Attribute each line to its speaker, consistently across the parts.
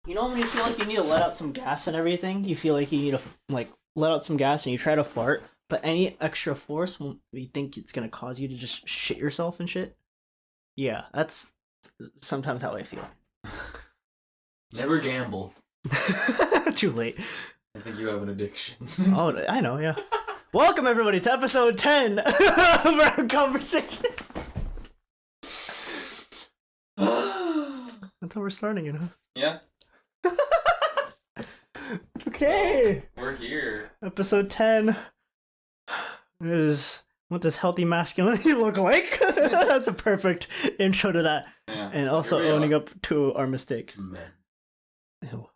Speaker 1: You know when you feel like you need to let out some gas and everything? You feel like you need to, like, let out some gas and you try to fart, but any extra force, you think it's gonna cause you to just shit yourself and shit? Yeah, that's sometimes how I feel.
Speaker 2: Never gamble.
Speaker 1: Too late.
Speaker 2: I think you have an addiction.
Speaker 1: Oh, I know, yeah. Welcome, everybody, to episode 10 of our conversation. That's how we're starting it, huh?
Speaker 2: Yeah.
Speaker 1: Okay.
Speaker 2: So, we're here.
Speaker 1: Episode 10 is, what does healthy masculinity look like? That's a perfect intro to that.
Speaker 2: Yeah.
Speaker 1: And
Speaker 2: So
Speaker 1: also
Speaker 2: here we
Speaker 1: owning
Speaker 2: are.
Speaker 1: up to our mistakes.
Speaker 2: Men.
Speaker 1: Ew.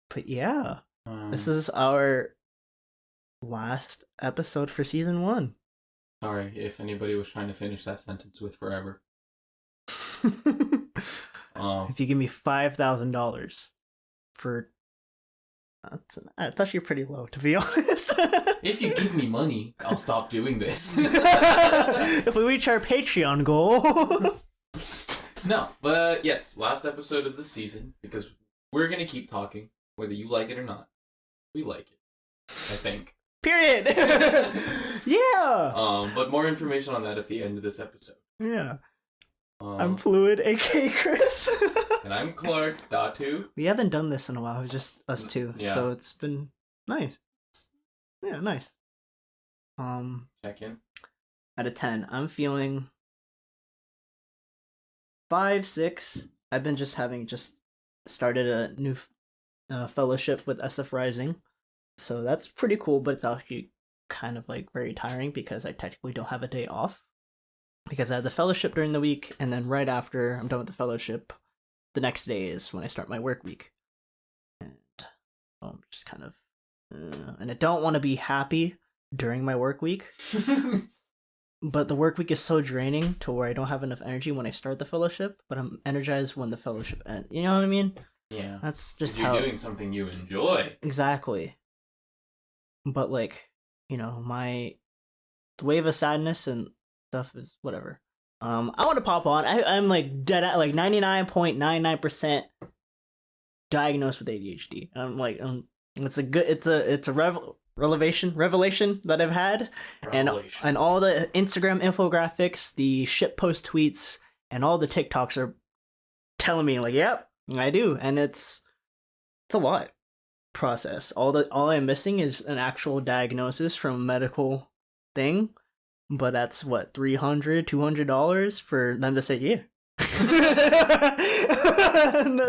Speaker 1: But yeah, this is our last episode for season 1.
Speaker 2: Sorry if anybody was trying to finish that sentence with forever.
Speaker 1: If you give me $5,000 for... That's actually pretty low, to be honest.
Speaker 2: If you give me money, I'll stop doing this.
Speaker 1: If we reach our Patreon goal.
Speaker 2: No, but yes, last episode of the season, because we're going to keep talking, whether you like it or not. We like it, I think.
Speaker 1: Period. Yeah.
Speaker 2: But more information on that at the end of this episode.
Speaker 1: Yeah. I'm Fluid, aka Chris.
Speaker 2: And I'm Clark, Datu.
Speaker 1: We haven't done this in a while, just us two.
Speaker 2: Yeah.
Speaker 1: So it's been nice. Yeah, nice.
Speaker 2: Check in.
Speaker 1: Out of 10, I'm feeling 5, 6. I've been just started a new fellowship with SF Rising. So that's pretty cool, but it's actually kind of like very tiring because I technically don't have a day off. Because I had the fellowship during the week, and then right after I'm done with the fellowship, the next day is when I start my work week. And I'm just kind of... and I don't want to be happy during my work week. But the work week is so draining to where I don't have enough energy when I start the fellowship, but I'm energized when the fellowship ends. You know what I mean?
Speaker 2: Yeah.
Speaker 1: That's just
Speaker 2: you're
Speaker 1: how...
Speaker 2: doing something you enjoy.
Speaker 1: Exactly. But, like, you know, the wave of sadness and stuff is whatever. I want to pop on. I'm like dead at like 99.99% diagnosed with ADHD. I'm like, it's a revelation that I've had, and all the Instagram infographics, the shitpost tweets, and all the TikToks are telling me like, yep, I do, and it's a lot process. All I'm missing is an actual diagnosis from a medical thing. But that's what, $300-$200 for them to say, yeah.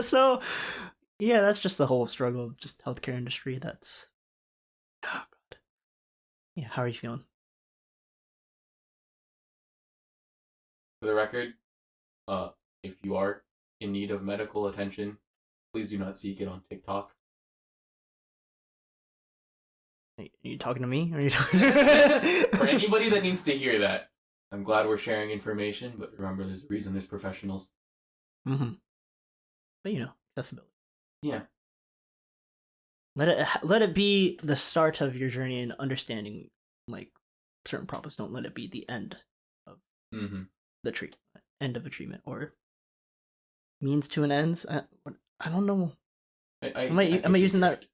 Speaker 1: So, yeah, that's just the whole struggle of just healthcare industry. That's, oh god. Yeah, how are you feeling?
Speaker 2: For the record, if you are in need of medical attention, please do not seek it on TikTok.
Speaker 1: Are you talking to me? Or are you talking
Speaker 2: For anybody that needs to hear that, I'm glad we're sharing information, but remember, there's a reason there's professionals.
Speaker 1: Mm-hmm. But you know, accessibility.
Speaker 2: Yeah.
Speaker 1: Let it be the start of your journey in understanding like certain problems. Don't let it be the end of the treatment, end of a treatment, or means to an ends. I don't know. Am I using that?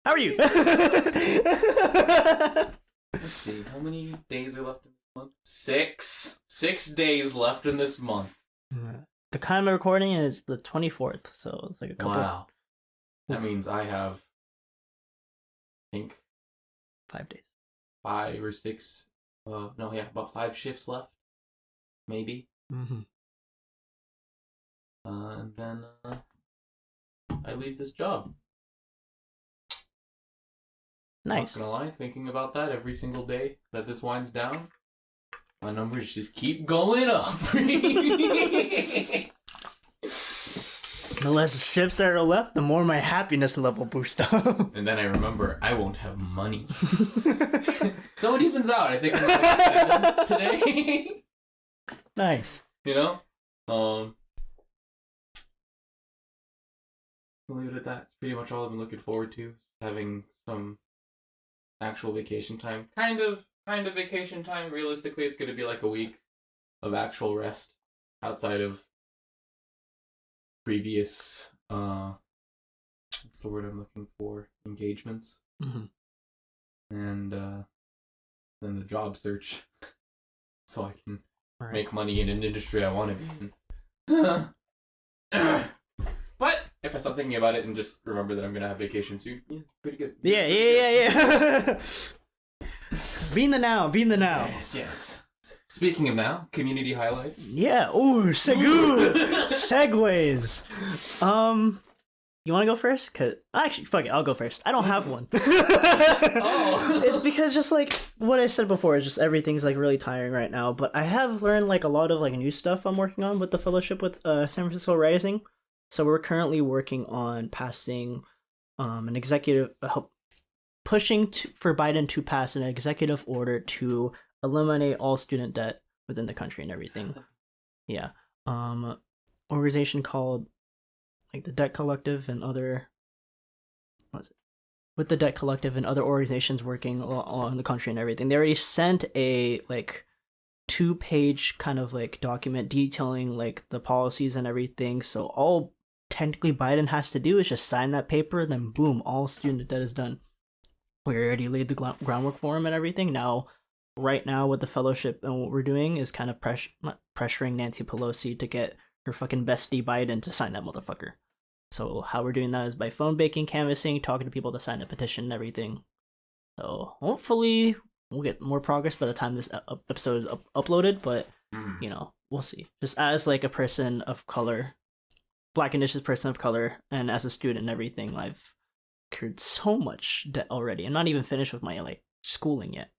Speaker 1: How are you?
Speaker 2: Let's see. How many days are left in this month? 6. 6 days left in this month.
Speaker 1: The time of recording is the 24th, so it's like a couple.
Speaker 2: Wow. That means I have, I think,
Speaker 1: 5 days.
Speaker 2: 5 or 6. About 5 shifts left. Maybe.
Speaker 1: Mm-hmm.
Speaker 2: And then I leave this job.
Speaker 1: Nice.
Speaker 2: Not gonna lie, thinking about that every single day that this winds down, my numbers just keep going up.
Speaker 1: The less shifts that are left, the more my happiness level boosts up.
Speaker 2: And then I remember I won't have money. So it evens out. I think I'm like 7 today.
Speaker 1: Nice.
Speaker 2: You know? I'll leave it at that. It's pretty much all I've been looking forward to. Having some actual vacation time. Kind of vacation time. Realistically, it's going to be like a week of actual rest. outside of previous what's the word I'm looking for? Engagements.
Speaker 1: Mm-hmm.
Speaker 2: And then the job search so I can
Speaker 1: Right.
Speaker 2: make money in an industry I want to be in. But if I stop thinking about it and just remember that I'm gonna have vacation soon, yeah, pretty good.
Speaker 1: Yeah. Be in the now.
Speaker 2: Yes. Speaking of now, community highlights.
Speaker 1: Yeah. Ooh, segues. You want to go first? Cause actually, fuck it, I'll go first. I don't have one.
Speaker 2: Oh.
Speaker 1: It's because just like what I said before, is just everything's like really tiring right now. But I have learned like a lot of like new stuff I'm working on with the fellowship with San Francisco Rising. So we're currently working on passing an executive pushing for Biden to pass an executive order to eliminate all student debt within the country and everything. Yeah. Organization called like the Debt Collective and other with the Debt Collective and other organizations working on the country and everything. They already sent a like 2-page kind of like document detailing like the policies and everything. So all technically Biden has to do is just sign that paper, then boom, all student debt is done. We already laid the groundwork for him and everything. Now, right now, with the fellowship and what we're doing is kind of pressuring Nancy Pelosi to get her fucking bestie Biden to sign that motherfucker. So how we're doing that is by phone baking, canvassing, talking to people to sign a petition and everything. So hopefully we'll get more progress by the time this episode is uploaded, but you know, we'll see. Just as like a person of color, Black Indigenous person of color, and as a student and everything, I've incurred so much debt already. I'm not even finished with my like schooling yet.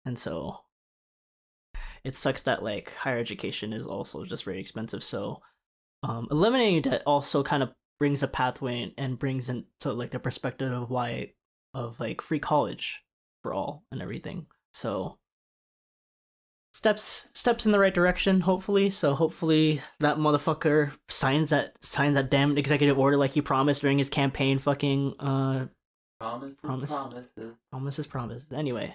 Speaker 1: And so it sucks that like higher education is also just very expensive. So eliminating debt also kind of brings a pathway and brings into like the perspective of why of like free college for all and everything. So steps in the right direction, hopefully. So hopefully that motherfucker signs that damn executive order like he promised during his campaign. Fucking promises. Anyway,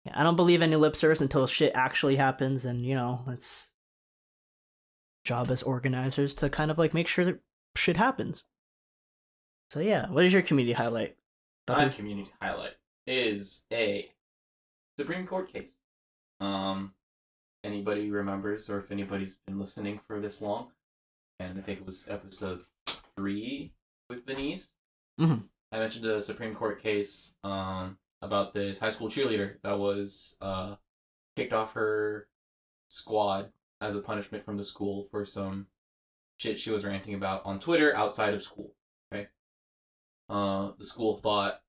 Speaker 1: yeah, I don't believe any lip service until shit actually happens, and you know, it's job as organizers to kind of like make sure that shit happens. So yeah, what is your community highlight?
Speaker 2: My community highlight is a Supreme Court case. Anybody remembers, or if anybody's been listening for this long, and I think it was episode 3 with Denise, I mentioned a Supreme Court case about this high school cheerleader that was kicked off her squad as a punishment from the school for some shit she was ranting about on Twitter outside of school. Okay, the school thought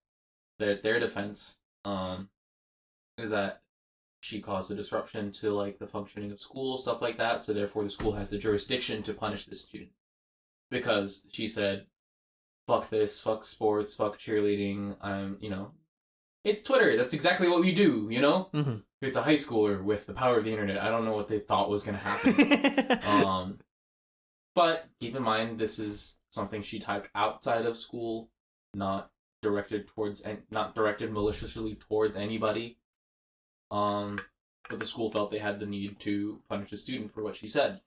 Speaker 2: that their defense is that she caused a disruption to like the functioning of school, stuff like that, so therefore the school has the jurisdiction to punish the student. Because she said, fuck this, fuck sports, fuck cheerleading, it's Twitter, that's exactly what we do, you know? It's a high schooler with the power of the internet. I don't know what they thought was gonna happen. But keep in mind, this is something she typed outside of school, not directed maliciously towards anybody. But the school felt they had the need to punish the student for what she said.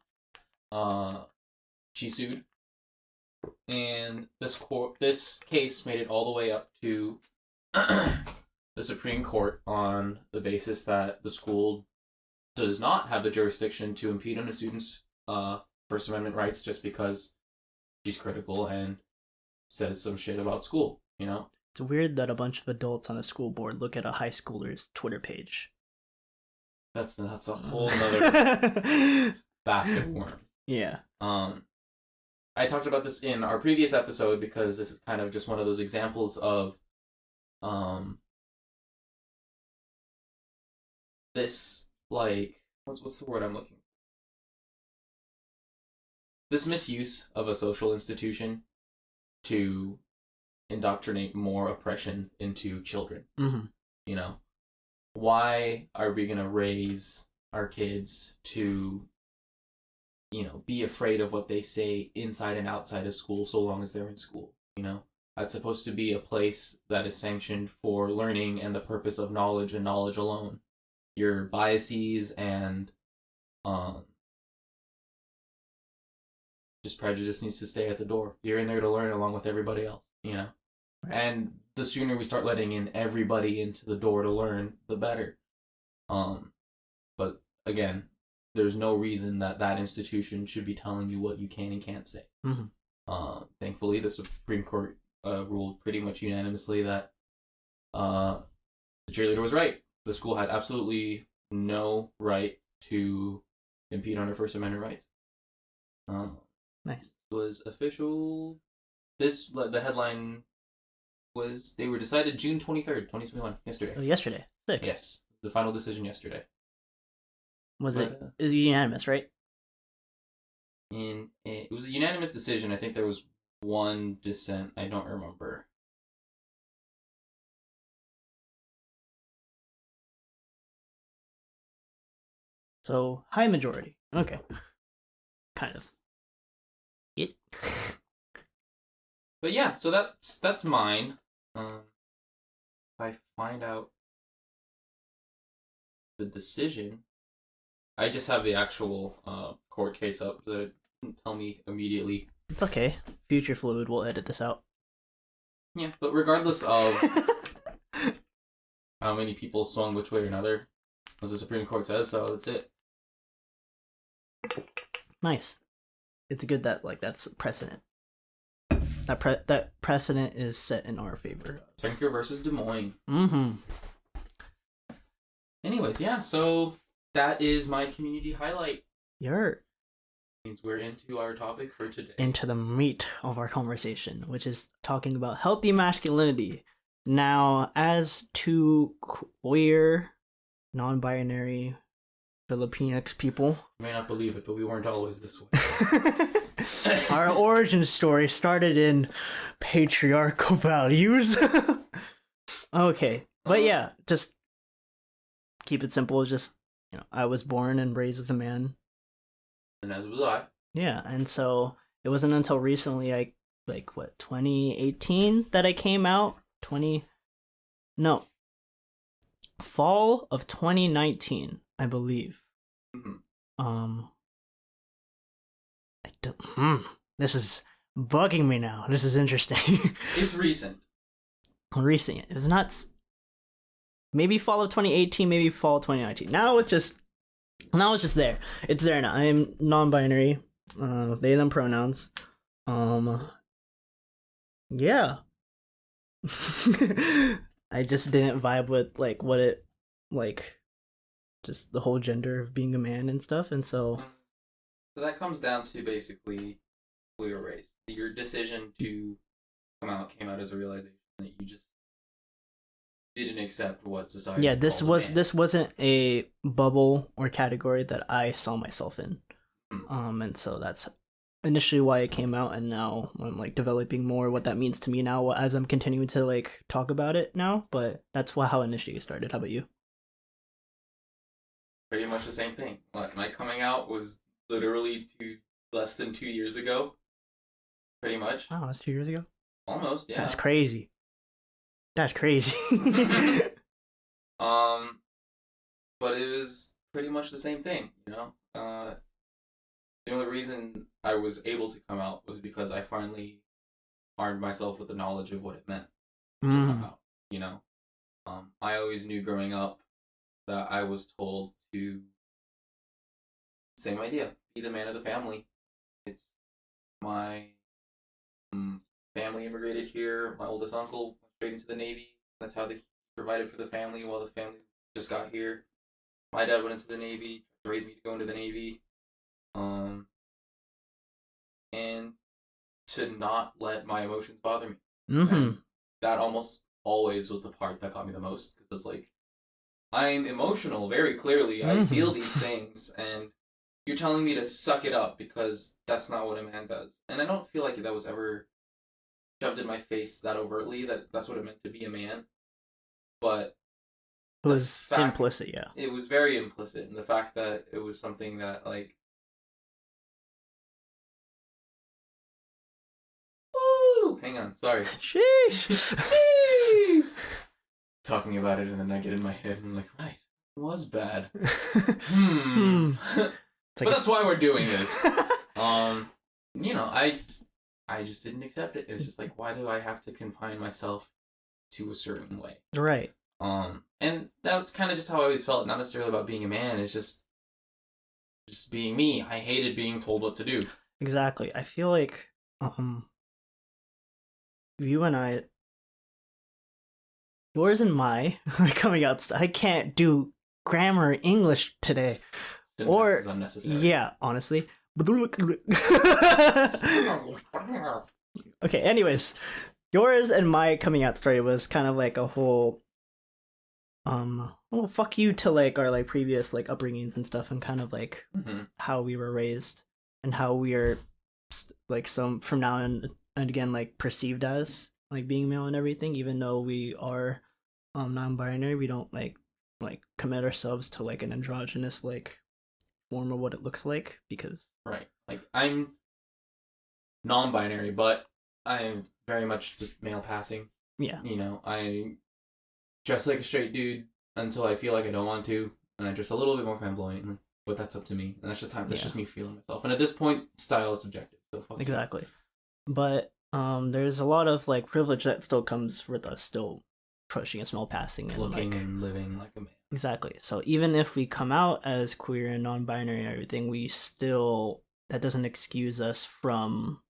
Speaker 2: She sued, and this case made it all the way up to the Supreme Court on the basis that the school does not have the jurisdiction to impede on a student's First Amendment rights just because she's critical and says some shit about school, you know?
Speaker 1: It's weird that a bunch of adults on a school board look at a high schooler's Twitter page.
Speaker 2: That's a whole nother basket of worms.
Speaker 1: Yeah.
Speaker 2: I talked about this in our previous episode because this is kind of just one of those examples of this like what's the word I'm looking for? This misuse of a social institution to indoctrinate more oppression into children. You know, why are we gonna raise our kids to, you know, be afraid of what they say inside and outside of school so long as they're in school? You know, that's supposed to be a place that is sanctioned for learning and the purpose of knowledge and knowledge alone. Your biases and just prejudice needs to stay at the door. You're in there to learn along with everybody else, you know? Right. And the sooner we start letting in everybody into the door to learn, the better. But again, there's no reason that institution should be telling you what you can and can't say. Mm-hmm. Thankfully, the Supreme Court ruled pretty much unanimously that the cheerleader was right. The school had absolutely no right to impede on her First Amendment rights.
Speaker 1: Nice.
Speaker 2: Was official. The headline was they were decided June 23rd, 2021, yesterday.
Speaker 1: Oh, yesterday. Sick.
Speaker 2: Yes, the final decision yesterday.
Speaker 1: Was it unanimous, right?
Speaker 2: It was a unanimous decision. I think there was one dissent. I don't remember.
Speaker 1: So high majority. Okay. Kind of. It.
Speaker 2: But yeah, so that's mine. If I find out the decision, I just have the actual court case up, so it didn't tell me immediately.
Speaker 1: It's okay. Future Fluid will edit this out.
Speaker 2: Yeah, but regardless of how many people swung which way or another, as the Supreme Court says, so that's it.
Speaker 1: Nice. It's good that that's precedent. That precedent is set in our favor.
Speaker 2: Tinker versus Des Moines.
Speaker 1: Mm-hmm.
Speaker 2: Anyways, yeah, so that is my community highlight.
Speaker 1: Means
Speaker 2: we're into our topic for today.
Speaker 1: Into the meat of our conversation, which is talking about healthy masculinity. Now, as two queer, non-binary Filipinx people.
Speaker 2: You may not believe it, but we weren't always this way.
Speaker 1: Our origin story started in patriarchal values. Okay. But yeah, just keep it simple. Just, I was born and raised as a man.
Speaker 2: And as was I.
Speaker 1: Yeah, and so it wasn't until recently, 2018 that I came out? Fall of 2019, I believe. Mm-hmm. This is bugging me now. This is interesting.
Speaker 2: It's recent.
Speaker 1: Recent. It's not. Maybe fall of 2018, maybe fall of 2019. Now it's just there. It's there now. I am non-binary. They, them pronouns. Yeah. I just didn't vibe with what it just the whole gender of being a man and stuff, and so
Speaker 2: that comes down to basically who you were raised. Your decision to came out as a realization that you just didn't accept what society.
Speaker 1: Yeah, this wasn't a bubble or category that I saw myself in. And so that's initially why it came out, and now I'm developing more what that means to me now as I'm continuing to talk about it now. But that's how initially it started. How about you?
Speaker 2: Pretty much the same thing. My coming out was literally less than 2 years ago. Pretty much.
Speaker 1: Oh, that's 2 years ago?
Speaker 2: Almost, yeah.
Speaker 1: That's crazy. That's crazy.
Speaker 2: But it was pretty much the same thing, The only reason I was able to come out was because I finally armed myself with the knowledge of what it meant to come out, I always knew growing up that I was told to, same idea, be the man of the family. It's my family immigrated here. My oldest uncle went straight into the Navy. That's how they provided for the family while the family just got here. My dad went into the Navy, raised me to go into the Navy. And to not let my emotions bother me. Mm-hmm. That almost always was the part that got me the most, because it's I'm emotional very clearly. Mm-hmm. I feel these things, and you're telling me to suck it up because that's not what a man does. And I don't feel like that was ever shoved in my face that overtly, that's what it meant to be a man. But
Speaker 1: it was implicit, yeah.
Speaker 2: It was very implicit, and the fact that it was something that hang on, sorry. Jeez. Talking about it, and then I get in my head and I'm right, it was bad. But that's why we're doing this. I just didn't accept it. It's just like, why do I have to confine myself to a certain way?
Speaker 1: Right.
Speaker 2: And that's kind of just how I always felt. Not necessarily about being a man. It's just being me. I hated being told what to do.
Speaker 1: Exactly. I feel like you and I, yours and my coming out. I can't do grammar English today.
Speaker 2: Syntax
Speaker 1: or
Speaker 2: is unnecessary.
Speaker 1: Yeah, honestly. Okay. Anyways, yours and my coming out story was kind of like a whole well, fuck you to like our like previous like upbringings and stuff, and kind of like how we were raised and how we are like some from now and again like perceived as like being male and everything, even though we are non-binary. We don't like commit ourselves to like an androgynous like form of what it looks like, because
Speaker 2: right, like I'm non-binary, but I'm very much just male passing.
Speaker 1: Yeah.
Speaker 2: I dress like a straight dude until I feel like I don't want to, and I dress a little bit more flamboyantly. But that's up to me, and that's just time. That's just me feeling myself. And at this point, style is subjective. So fuck
Speaker 1: exactly. You. But there's a lot of like privilege that still comes with us still pushing us male passing and
Speaker 2: looking
Speaker 1: like,
Speaker 2: and living like a man.
Speaker 1: Exactly. So even if we come out as queer and non-binary and everything, we still, that doesn't excuse us from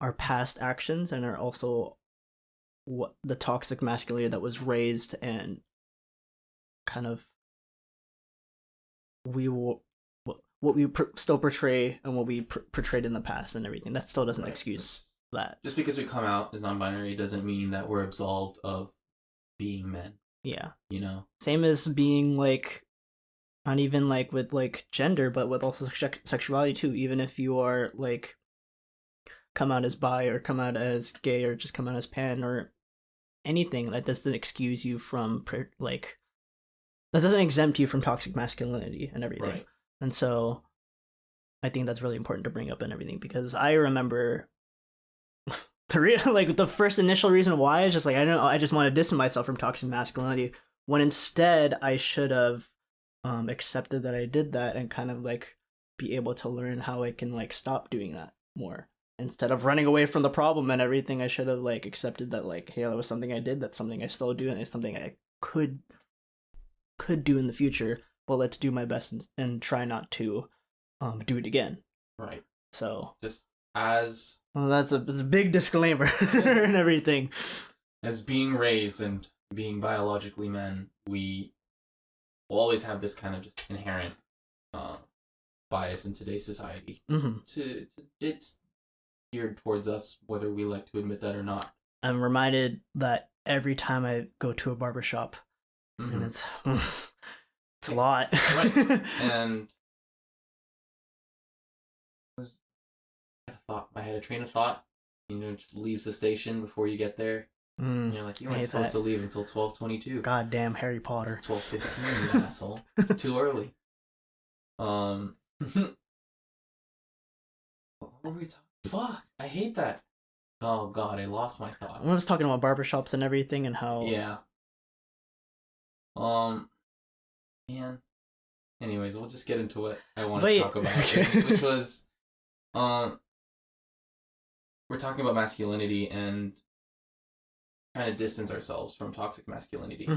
Speaker 1: our past actions, and are also what the toxic masculinity that was raised and kind of we will what we still portray and what we portrayed in the past and everything. That still doesn't excuse that.
Speaker 2: Just because we come out as non-binary doesn't mean that we're absolved of being men.
Speaker 1: Yeah.
Speaker 2: Same
Speaker 1: as being like, not even like with like gender, but with also sexuality too. Even if you are like come out as bi or come out as gay or just come out as pan or anything, that doesn't excuse you from like, that doesn't exempt you from toxic masculinity and everything. Right. And so I think that's really important to bring up and everything, because I remember the first initial reason why is just like, I don't know, I just want to distance myself from toxic masculinity, when instead I should have accepted that I did that and kind of like be able to learn how I can like stop doing that more. Instead of running away from the problem and everything, I should have like accepted that like, hey, that was something I did, that's something I still do, and it's something I could do in the future, but let's do my best and try not to do it again.
Speaker 2: Right.
Speaker 1: So
Speaker 2: just as
Speaker 1: that's a big disclaimer and everything.
Speaker 2: As being raised and being biologically men, we will always have this kind of just inherent bias in today's society. It's geared towards us, whether we like to admit that or not.
Speaker 1: I'm reminded that every time I go to a barbershop, and it's a lot.
Speaker 2: Right. And I had a train of thought. It just leaves the station before you get there. And you're like, you weren't supposed to leave until 12:22.
Speaker 1: Goddamn Harry Potter.
Speaker 2: It's 12:15, you asshole. Too early. What were we talking? Fuck, I hate that. Oh god, I lost my thoughts.
Speaker 1: I was talking about barbershops and everything and how...
Speaker 2: Yeah. Man. Anyways, we'll just get into what I want to talk about, which was, we're talking about masculinity and trying to distance ourselves from toxic masculinity.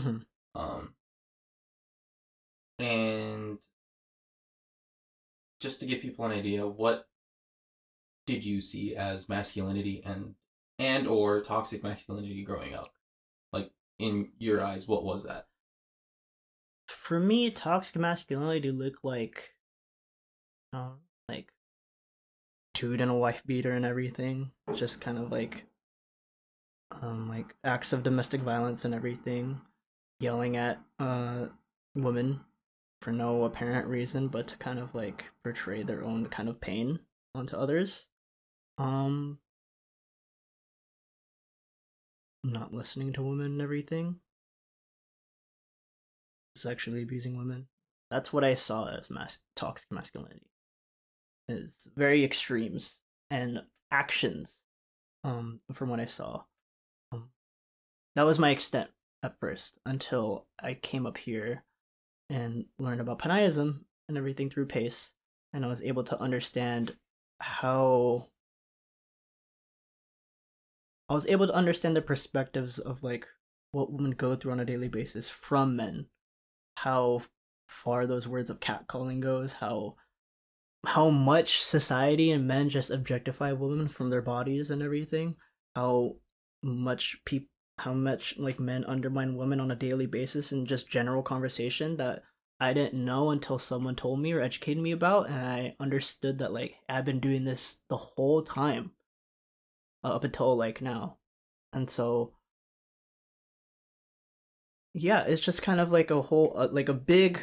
Speaker 2: And just to give people an idea, what did you see as masculinity and or toxic masculinity growing up? Like, in your eyes, what was that?
Speaker 1: For me, toxic masculinity looked like dude in a wife beater and everything. Just kind of like acts of domestic violence and everything. Yelling at women for no apparent reason, but to kind of like portray their own kind of pain onto others. Not listening to women and everything. Sexually abusing women. That's what I saw as toxic masculinity. Is very extremes and actions. From what I saw, that was my extent at first, until I came up here and learned about Panayism and everything through PACE, and I was able to understand how I was able to understand the perspectives of like what women go through on a daily basis from men, how far those words of catcalling goes, how much society and men just objectify women from their bodies and everything, how much people how much like men undermine women on a daily basis in just general conversation that I didn't know until someone told me or educated me about, and I understood that like I've been doing this the whole time up until like now. And so yeah, it's just kind of like a whole like a big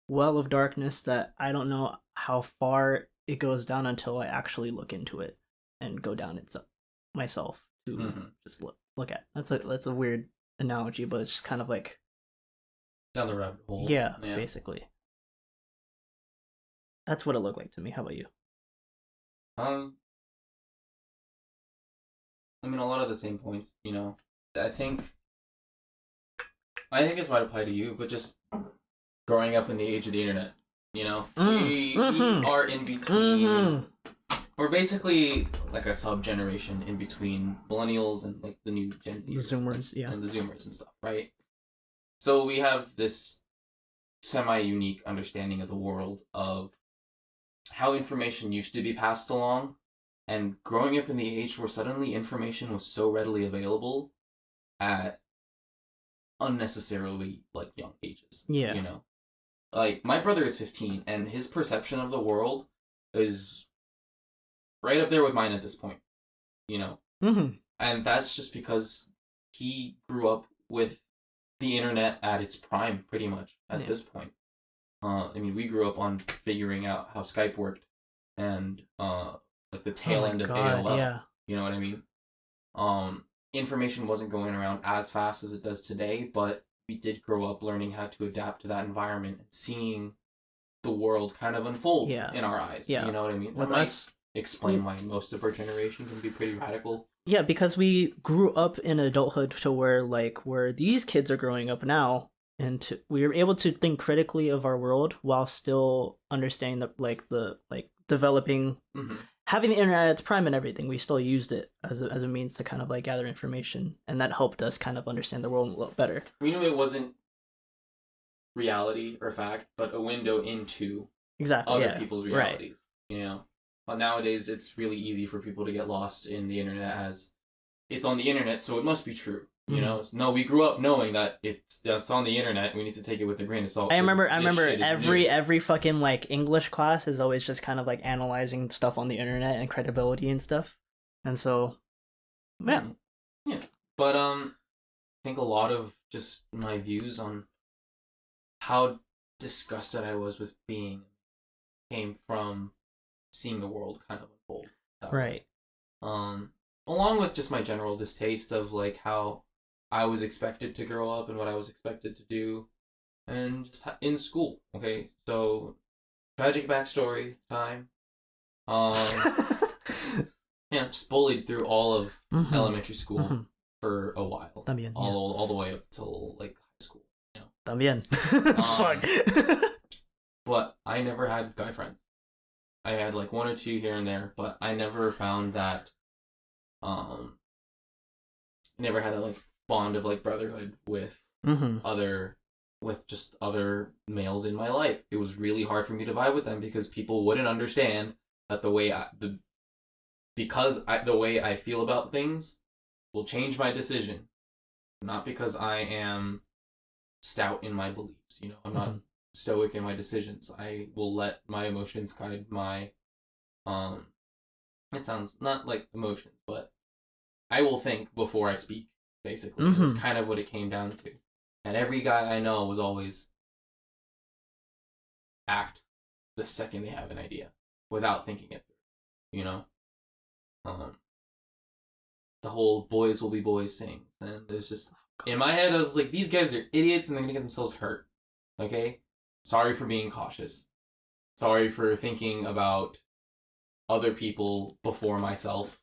Speaker 1: well of darkness that I don't know how far it goes down until I actually look into it and go down it myself to just look at. That's a weird analogy, but it's just kind of like
Speaker 2: down the rabbit hole.
Speaker 1: Yeah, basically. That's what it looked like to me. How about you?
Speaker 2: I mean, a lot of the same points. You know, I think this might apply to you, but just growing up in the age of the internet, you know, we are in between. We're basically like a sub-generation in between millennials and like the new Gen Z.
Speaker 1: The Zoomers,
Speaker 2: and the Zoomers and stuff, right? So we have this semi-unique understanding of the world of how information used to be passed along, and growing up in the age where suddenly information was so readily available at unnecessarily like young ages.
Speaker 1: Yeah.
Speaker 2: You know? Like my brother is 15 and his perception of the world is right up there with mine at this point. You know? And that's just because he grew up with the internet at its prime pretty much at this point. I mean, we grew up on figuring out how Skype worked and like the tail end of AOL.
Speaker 1: Yeah.
Speaker 2: You know what I mean? Information wasn't going around as fast as it does today, but we did grow up learning how to adapt to that environment and seeing the world kind of unfold in our eyes. You know what I mean?
Speaker 1: With us,
Speaker 2: explain why most of our generation can be pretty radical.
Speaker 1: Yeah, because we grew up in adulthood to where these kids are growing up now, and we were able to think critically of our world while still understanding the developing, having the internet at its prime and everything. We still used it as a means to kind of like gather information, and that helped us kind of understand the world a little better.
Speaker 2: We knew it wasn't reality or fact, but a window into other people's realities. Right. You know, but nowadays it's really easy for people to get lost in the internet as it's on the internet, so it must be true. You know, no, we grew up knowing that that's on the internet. We need to take it with a grain of salt. I remember
Speaker 1: every fucking like English class is always just kind of like analyzing stuff on the internet and credibility and stuff. And so,
Speaker 2: yeah. But I think a lot of just my views on how disgusted I was with being came from seeing the world kind of unfold.
Speaker 1: Right.
Speaker 2: Along with just my general distaste of like how I was expected to grow up and what I was expected to do, and just in school. Okay, so tragic backstory time. Yeah, just bullied through all of elementary school for a while.
Speaker 1: También,
Speaker 2: all the way up till like high school. You know.
Speaker 1: También. Fuck.
Speaker 2: But I never had guy friends. I had like one or two here and there, but I never found that. Never had that like bond of like brotherhood with other males in my life. It was really hard for me to vibe with them because people wouldn't understand that the way I feel about things will change my decision, not because I am stout in my beliefs. You know, I'm not stoic in my decisions. I will let my emotions guide my it sounds not like emotions, but I will think before I speak, basically. That's kind of what it came down to. And every guy I know was always act the second they have an idea without thinking it through, you know? The whole boys will be boys thing. And it's just, in my head, I was like, these guys are idiots and they're going to get themselves hurt. Okay? Sorry for being cautious. Sorry for thinking about other people before myself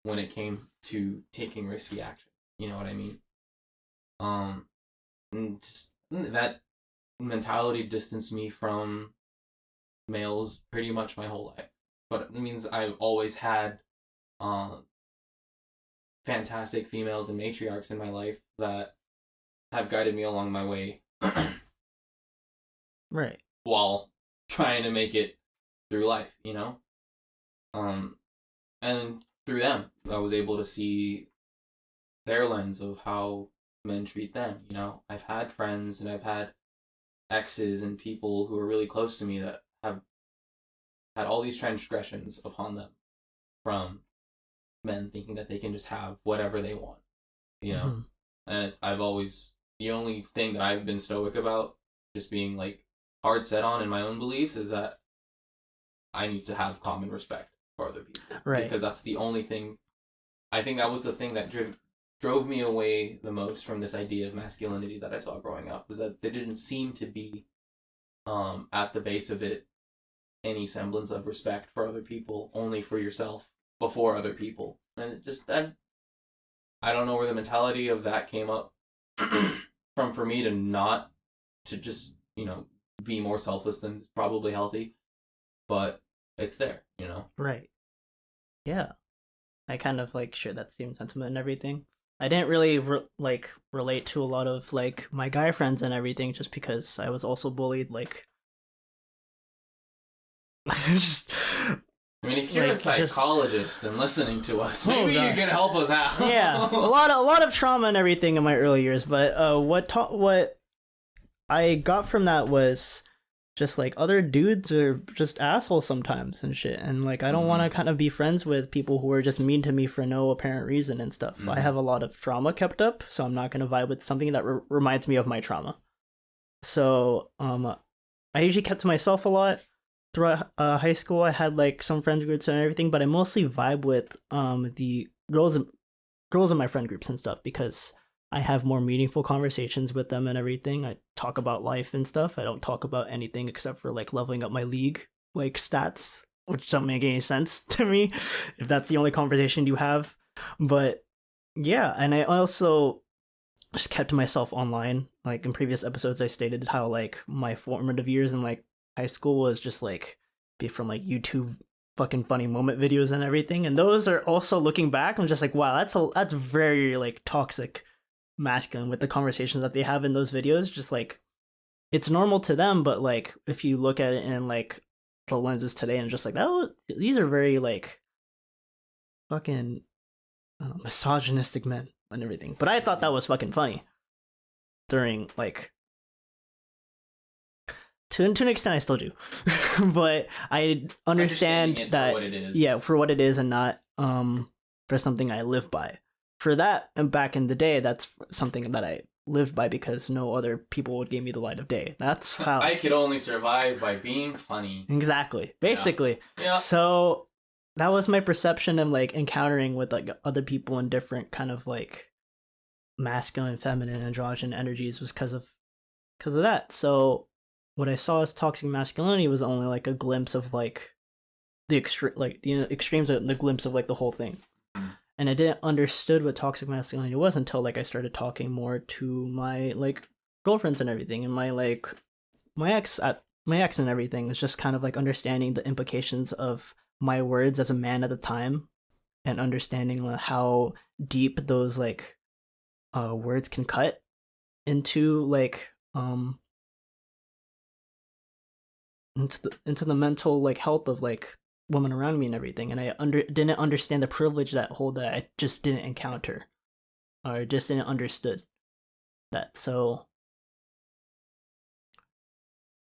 Speaker 2: when it came to taking risky action. You know what I mean? And just that mentality distanced me from males pretty much my whole life. But it means I've always had fantastic females and matriarchs in my life that have guided me along my way.
Speaker 1: Right.
Speaker 2: While trying to make it through life, you know? And through them, I was able to see their lens of how men treat them, you know? I've had friends and I've had exes and people who are really close to me that have had all these transgressions upon them from men thinking that they can just have whatever they want, you know? Mm-hmm. And I've always, the only thing that I've been stoic about, just being like hard set on in my own beliefs, is that I need to have common respect for other people.
Speaker 1: Right.
Speaker 2: Because that's the only thing, I think that was the thing that drove me away the most from this idea of masculinity that I saw growing up, was that there didn't seem to be, at the base of it, any semblance of respect for other people, only for yourself before other people. And it just, I don't know where the mentality of that came up from, for me to just, you know, be more selfless than probably healthy, but it's there, you know?
Speaker 1: Right. Yeah. I kind of like share that same sentiment and everything. I didn't really relate to a lot of like my guy friends and everything, just because I was also bullied. Like, just.
Speaker 2: I mean, if you're a psychologist and listening to us, maybe you can help us out.
Speaker 1: Yeah, a lot of trauma and everything in my early years, but what I got from that was just like other dudes are just assholes sometimes and shit, and like I don't want to kind of be friends with people who are just mean to me for no apparent reason and stuff. I have a lot of trauma kept up, so I'm not going to vibe with something that reminds me of my trauma. So I usually kept to myself a lot. Throughout high school, I had like some friend groups and everything, but I mostly vibe with the girls in my friend groups and stuff, because I have more meaningful conversations with them and everything. I talk about life and stuff. I don't talk about anything except for like leveling up my league like stats, which don't make any sense to me if that's the only conversation you have. But yeah, and I also just kept to myself online. Like in previous episodes, I stated how like my formative years in like high school was just like be from like YouTube fucking funny moment videos and everything, and those are also, looking back, I'm just like, wow, that's very like toxic masculine with the conversations that they have in those videos. Just like it's normal to them, but like if you look at it in like the lenses today and just like, oh, these are very like fucking misogynistic men and everything. But I thought that was fucking funny during like to an extent. I still do. But I understand that,
Speaker 2: for what it is.
Speaker 1: Yeah, for what it is, and not for something I live by. For that, and back in the day, that's something that I lived by because no other people would give me the light of day. That's how
Speaker 2: I could only survive by being funny.
Speaker 1: Exactly. Basically.
Speaker 2: Yeah.
Speaker 1: So that was my perception of like encountering with like other people in different kind of like masculine, feminine, androgyne energies, was because of that. So what I saw as toxic masculinity was only like a glimpse of like the extremes of the glimpse of like the whole thing. And I didn't understood what toxic masculinity was until like I started talking more to my like girlfriends and everything, and my like my ex and everything. It's just kind of like understanding the implications of my words as a man at the time, and understanding how deep those like words can cut into like into the mental like health of like women around me and everything. And I didn't understand the privilege that I just didn't encounter, or just didn't understood that. So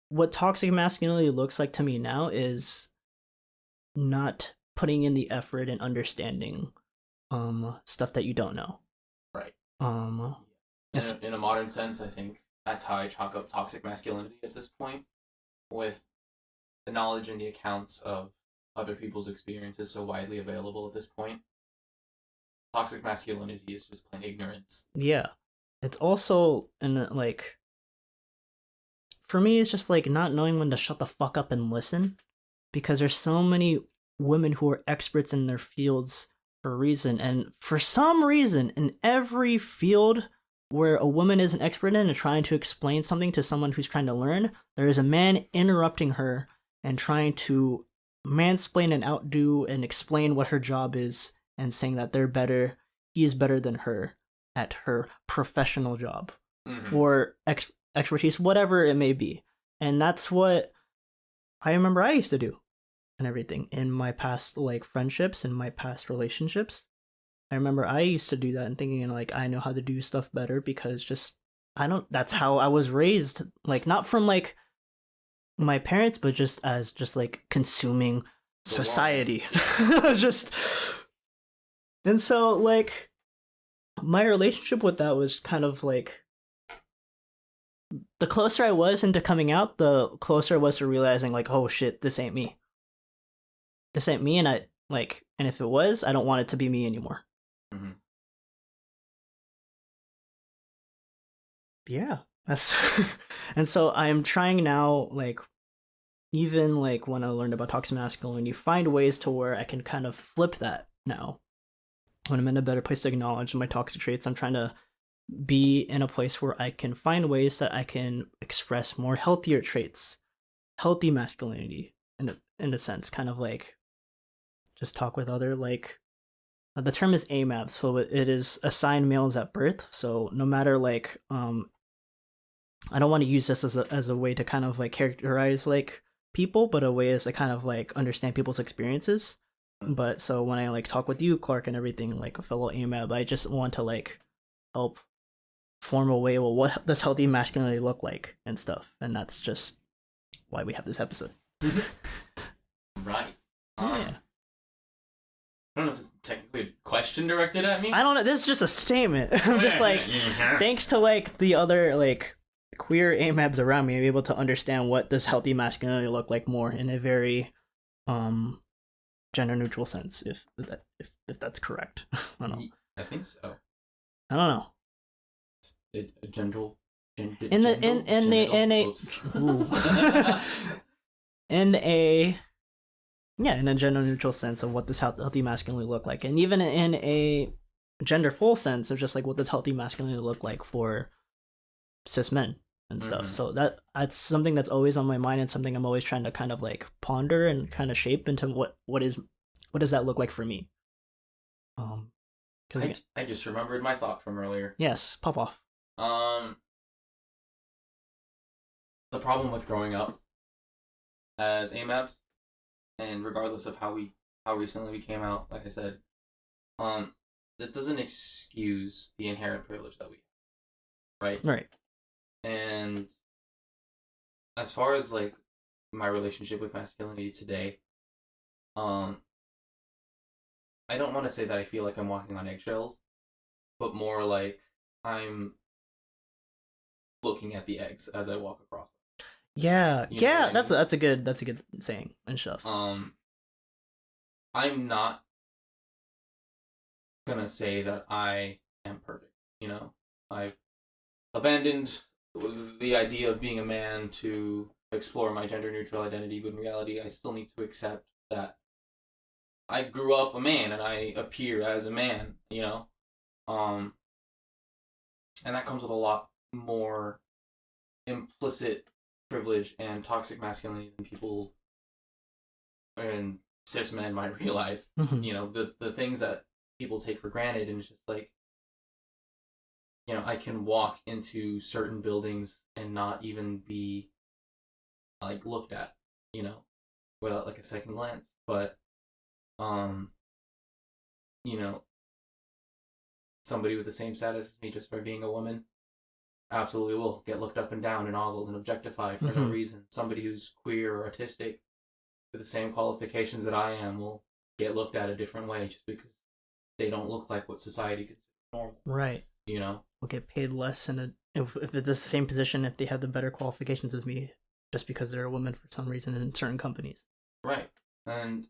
Speaker 1: what toxic masculinity looks like to me now is not putting in the effort and understanding stuff that you don't know.
Speaker 2: Right. In a modern sense, I think that's how I chalk up toxic masculinity at this point, with the knowledge and the accounts of other people's experiences so widely available at this point. Toxic masculinity is just plain ignorance.
Speaker 1: Yeah. It's also, and like, for me, it's just like not knowing when to shut the fuck up and listen, because there's so many women who are experts in their fields for a reason, and for some reason, in every field where a woman is an expert in and trying to explain something to someone who's trying to learn, there is a man interrupting her and trying to mansplain and outdo and explain what her job is, and saying that they're better he is better than her at her professional job
Speaker 2: Mm-hmm.
Speaker 1: or expertise, whatever it may be. And that's what I remember I used to do and everything in my past like friendships and my past relationships. I remember I used to do that and thinking like I know how to do stuff better because just I don't that's how I was raised, like not from like my parents but just as just like consuming society. Just and so like my relationship with that was kind of like the closer I was into coming out, the closer I was to realizing like, oh shit, this ain't me. This ain't me, and I like, and if it was, I don't want it to be me anymore.
Speaker 2: Mm-hmm.
Speaker 1: Yeah, that's and so I'm trying now, like even like when I learned about toxic masculinity, find ways to where I can kind of flip that now. When I'm in a better place to acknowledge my toxic traits, I'm trying to be in a place where I can find ways that I can express more healthier traits, healthy masculinity, in a sense, kind of like just talk with other like the term is AMAB, so it is assigned males at birth. So no matter like I don't want to use this as a way to kind of like characterize like people, but a way as to kind of like understand people's experiences. But so when I like talk with you, Clark, and everything, like a fellow AMAB, I just want to like help form a way. Well, what does healthy masculinity look like and stuff, and that's just why we have this episode.
Speaker 2: Right.
Speaker 1: Yeah.
Speaker 2: I don't know if it's technically a question directed at me.
Speaker 1: I don't know. This is just a statement. I'm just like, thanks to like the other like queer AMABs around me, I'm able to understand what does healthy masculinity look like more in a very gender neutral sense, if that's correct. I don't know.
Speaker 2: I think so.
Speaker 1: I don't know.
Speaker 2: A gentle.
Speaker 1: In a gender neutral sense of what does healthy masculinity look like, and even in a gender full sense of just like what does healthy masculinity look like for cis men and stuff. So that's something that's always on my mind and something I'm always trying to kind of like ponder and kind of shape into what does that look like for me. Because
Speaker 2: I just remembered my thought from earlier.
Speaker 1: Yes, pop off.
Speaker 2: The problem with growing up as AMABs, and regardless of how recently we came out, like I said, that doesn't excuse the inherent privilege that we have,
Speaker 1: right.
Speaker 2: And as far as like my relationship with masculinity today, I don't want to say that I feel like I'm walking on eggshells, but more like I'm looking at the eggs as I walk across them.
Speaker 1: Yeah, yeah, that's a good saying and stuff.
Speaker 2: I'm not gonna say that I am perfect. I've abandoned the idea of being a man to explore my gender neutral identity, but in reality, I still need to accept that I grew up a man and I appear as a man. And that comes with a lot more implicit privilege and toxic masculinity than people and cis men might realize.
Speaker 1: Mm-hmm.
Speaker 2: The things that people take for granted, and it's just like, I can walk into certain buildings and not even be like looked at, without like a second glance. But somebody with the same status as me, just by being a woman, absolutely will get looked up and down and ogled and objectified for no reason. Somebody who's queer or autistic with the same qualifications that I am will get looked at a different way just because they don't look like what society considers normal.
Speaker 1: Right. Will get paid less if they're the same position, if they have the better qualifications as me, just because they're a woman for some reason in certain companies.
Speaker 2: Right. And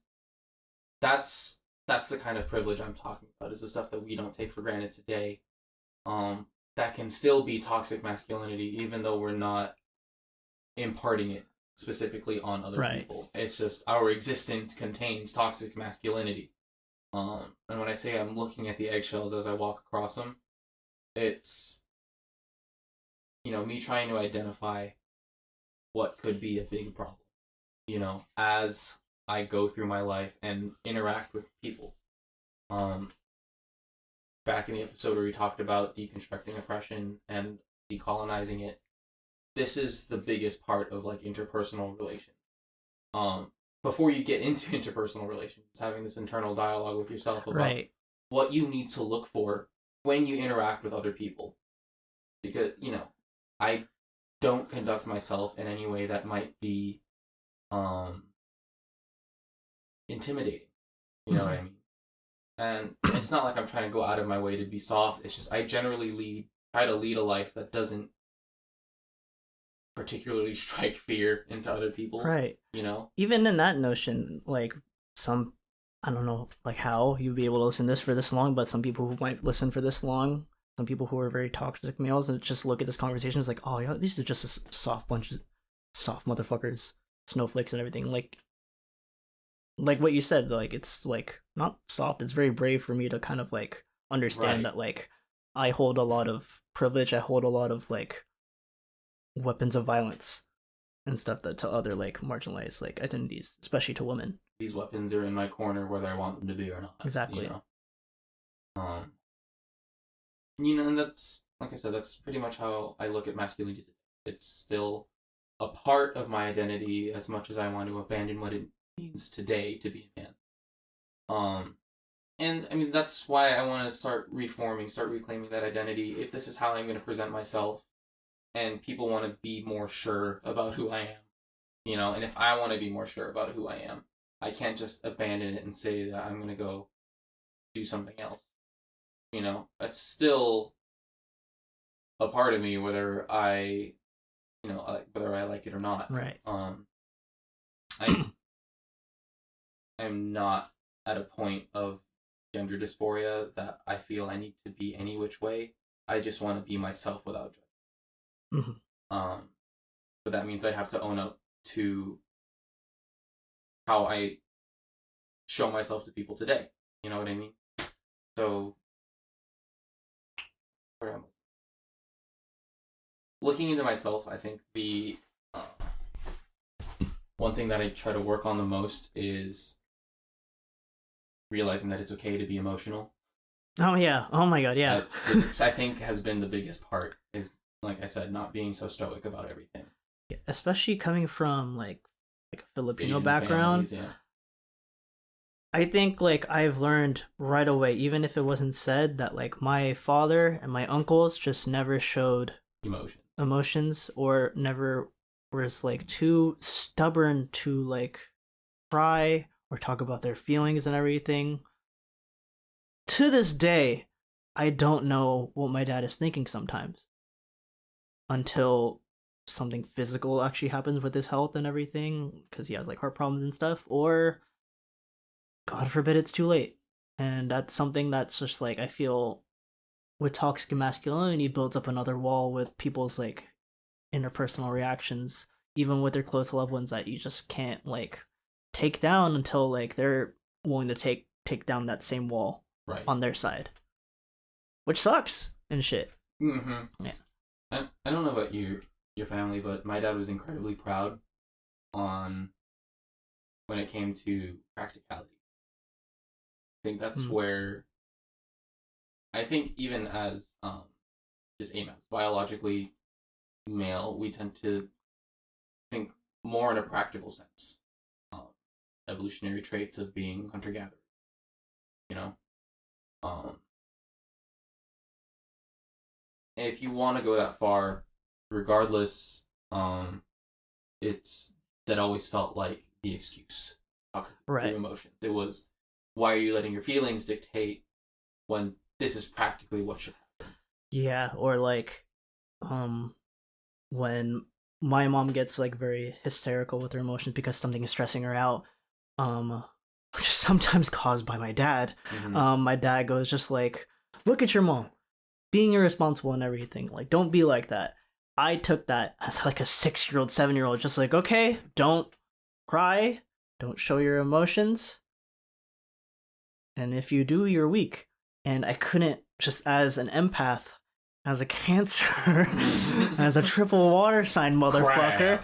Speaker 2: that's the kind of privilege I'm talking about, is the stuff that we don't take for granted today. That can still be toxic masculinity, even though we're not imparting it specifically on other people. It's just our existence contains toxic masculinity. And when I say I'm looking at the eggshells as I walk across them, it's me trying to identify what could be a big problem, as I go through my life and interact with people. back in the episode where we talked about deconstructing oppression and decolonizing it, this is the biggest part of like interpersonal relations. Before you get into interpersonal relations, it's having this internal dialogue with yourself about what you need to look for when you interact with other people. Because, you know, I don't conduct myself in any way that might be intimidating. You know what I mean? And it's not like I'm trying to go out of my way to be soft. It's just I generally try to lead a life that doesn't particularly strike fear into other people.
Speaker 1: Right.
Speaker 2: You know?
Speaker 1: Even in that notion, like I don't know like how you'd be able to listen to this for this long, but some people who might listen for this long, some people who are very toxic males and just look at this conversation is like, oh yeah, these are just a soft bunch of soft motherfuckers, snowflakes and everything. Like what you said, like it's like not soft, it's very brave for me to kind of like understand that like I hold a lot of privilege, I hold a lot of like weapons of violence and stuff that to other like marginalized like identities, especially to women.
Speaker 2: These weapons are in my corner whether I want them to be or not.
Speaker 1: Exactly.
Speaker 2: You know, and that's, like I said, that's pretty much how I look at masculinity. It's still a part of my identity as much as I want to abandon what it means today to be a man. And I mean, that's why I want to start reclaiming that identity. If this is how I'm going to present myself, and people want to be more sure about who I am, you know, and if I want to be more sure about who I am, I can't just abandon it and say that I'm going to go do something else. You know, that's still a part of me, whether I like it or not.
Speaker 1: Right.
Speaker 2: I'm not at a point of gender dysphoria that I feel I need to be any which way. I just want to be myself without judgment. But that means I have to own up to how I show myself to people today. You know what I mean? So, looking into myself, I think the one thing that I try to work on the most is realizing that it's okay to be emotional.
Speaker 1: Oh yeah. Oh my god, yeah.
Speaker 2: It's I think has been the biggest part, is, like I said, not being so stoic about everything.
Speaker 1: Yeah, especially coming from like a Filipino
Speaker 2: Asian
Speaker 1: background.
Speaker 2: families, yeah.
Speaker 1: I think like I've learned right away, even if it wasn't said, that like my father and my uncles just never showed emotions or never was like too stubborn to like cry or talk about their feelings and everything. To this day, I don't know what my dad is thinking sometimes until something physical actually happens with his health and everything, because he has like heart problems and stuff, or God forbid it's too late. And that's something that's just like, I feel with toxic masculinity builds up another wall with people's like interpersonal reactions, even with their close loved ones, that you just can't like take down until like they're willing to take down that same wall on their side, which sucks and shit.
Speaker 2: Yeah. I don't know about your family, but my dad was incredibly proud on when it came to practicality. I think that's where I think even as just a male, biologically male, we tend to think more in a practical sense. Evolutionary traits of being hunter-gatherer. You know? If you want to go that far, regardless, it's that always felt like the excuse. Through emotions. It was, why are you letting your feelings dictate when this is practically what should happen? Yeah,
Speaker 1: or like, when my mom gets like very hysterical with her emotions because something is stressing her out, which is sometimes caused by my dad. My dad goes just like, look at your mom, being irresponsible and everything. Like, don't be like that. I took that as like a 6-year-old, 7-year-old, just like, okay, don't cry, don't show your emotions, and if you do, you're weak. And I couldn't, just as an empath, as a Cancer, as a triple water sign motherfucker,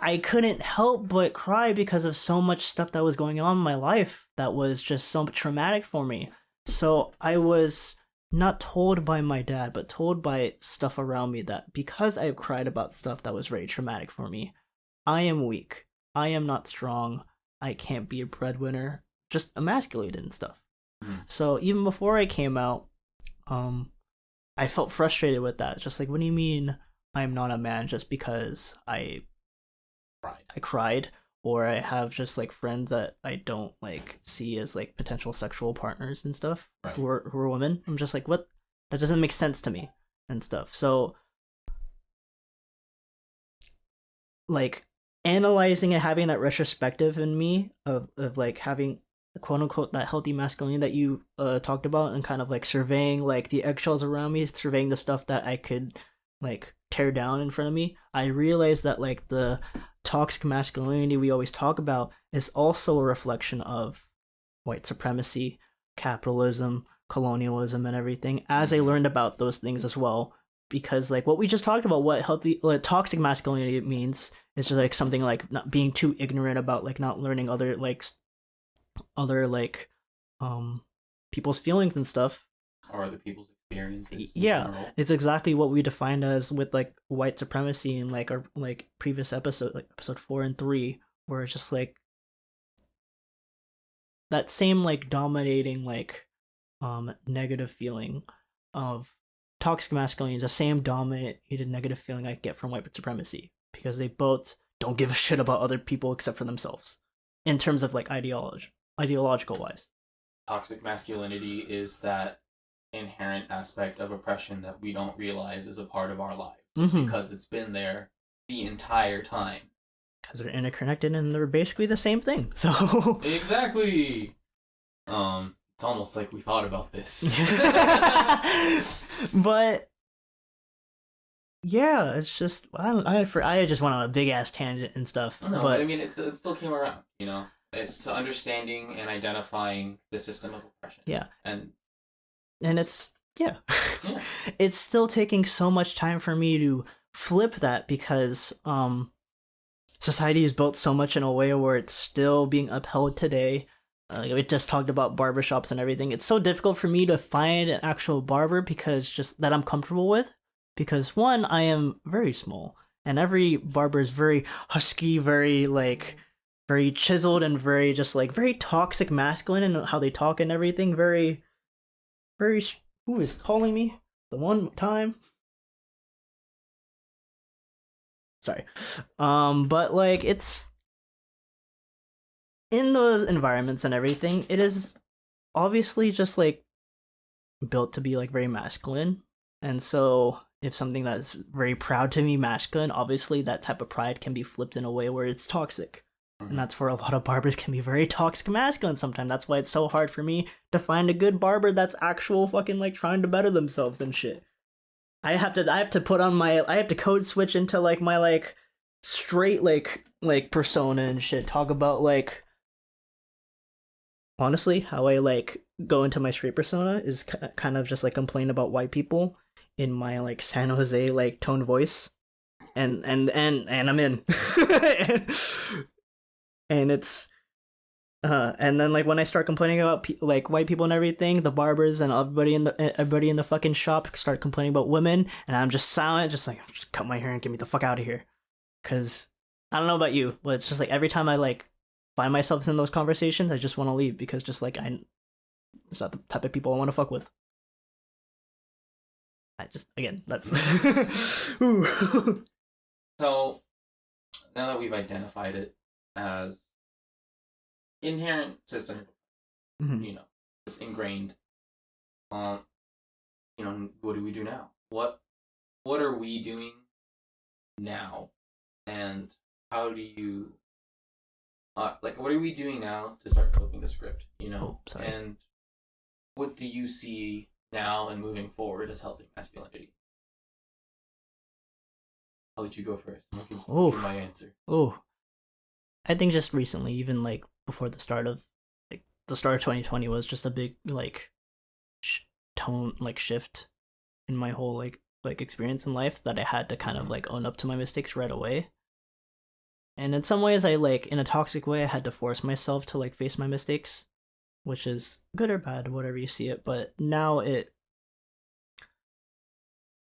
Speaker 1: I couldn't help but cry because of so much stuff that was going on in my life that was just so traumatic for me. So I was not told by my dad, but told by stuff around me, that because I've cried about stuff that was very traumatic for me, I am weak. I am not strong. I can't be a breadwinner. Just emasculated and stuff. So even before I came out, I felt frustrated with that. Just like, what do you mean I'm not a man just because I cried, or I have just like friends that I don't like see as like potential sexual partners and stuff, who are women. I'm just like, what? That doesn't make sense to me and stuff. So like analyzing and having that retrospective in me of like having quote unquote that healthy masculinity that you talked about, and kind of like surveying like the eggshells around me, surveying the stuff that I could like tear down in front of me, I realized that like the toxic masculinity we always talk about is also a reflection of white supremacy, capitalism, colonialism, and everything, as I learned about those things as well. Because like what we just talked about, what toxic masculinity means is just like something like not being too ignorant about like not learning other people's feelings and stuff,
Speaker 2: or other people's experiences.
Speaker 1: Yeah, it's exactly what we defined as with like white supremacy in like our like previous episode, like episode 4 and 3, where it's just like that same like dominating like negative feeling of toxic masculinity, the same dominated negative feeling I get from white supremacy, because they both don't give a shit about other people except for themselves in terms of like ideological wise.
Speaker 2: Toxic masculinity is that inherent aspect of oppression that we don't realize is a part of our lives, because it's been there the entire time.
Speaker 1: Because they're interconnected and they're basically the same thing. So
Speaker 2: exactly. It's almost like we thought about this.
Speaker 1: But yeah, it's just I just went on a big ass tangent and stuff.
Speaker 2: No, but I mean it still came around, you know. It's to understanding and identifying the system of oppression.
Speaker 1: Yeah.
Speaker 2: And
Speaker 1: it's it's still taking so much time for me to flip that, because society is built so much in a way where it's still being upheld today. We just talked about barbershops and everything. It's so difficult for me to find an actual barber because just that I'm comfortable with, because one, I am very small, and every barber is very husky, very like very chiseled, and very just like very toxic masculine and how they talk and everything. Very who is calling me the one time? Sorry. But like it's in those environments and everything, it is obviously just like built to be like very masculine. And so if something that's very proud to be masculine, obviously that type of pride can be flipped in a way where it's toxic. And that's where a lot of barbers can be very toxic masculine sometimes. That's why it's so hard for me to find a good barber that's actual fucking like trying to better themselves and shit. I have to put on I have to code switch into like my like straight like persona and shit. Talk about like honestly how I like go into my straight persona is kind of just like complain about white people in my like San Jose like tone voice. And I'm in. And it's and then like when I start complaining about like white people and everything, the barbers and everybody in the fucking shop start complaining about women, and I'm just silent, just like just cut my hair and get me the fuck out of here. Cause I don't know about you, but it's just like every time I like find myself in those conversations, I just want to leave, because just like it's not the type of people I want to fuck with. I just again that's
Speaker 2: So now that we've identified it as inherent system, you know, it's ingrained. You know, what do we do now? What are we doing now, and how do you like what are we doing now to start flipping the script? You know, and what do you see now and moving forward as healthy masculinity? I'll let you go first. I'll give my answer.
Speaker 1: I think just recently, even like before the start of 2020 was just a big like tone like shift in my whole like experience in life, that I had to kind of like own up to my mistakes right away. And in some ways, I like in a toxic way, I had to force myself to like face my mistakes, which is good or bad, whatever you see it. But now it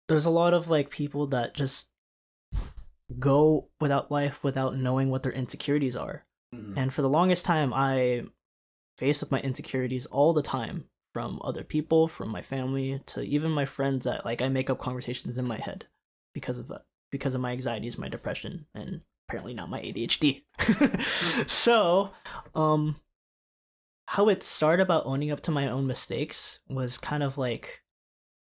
Speaker 1: there's a lot of like people that just go without life without knowing what their insecurities are.
Speaker 2: Mm-hmm.
Speaker 1: And for the longest time, I faced with my insecurities all the time, from other people, from my family, to even my friends. That like I make up conversations in my head because of that, because of my anxieties, my depression, and apparently not my ADHD. So, how it started about owning up to my own mistakes was kind of like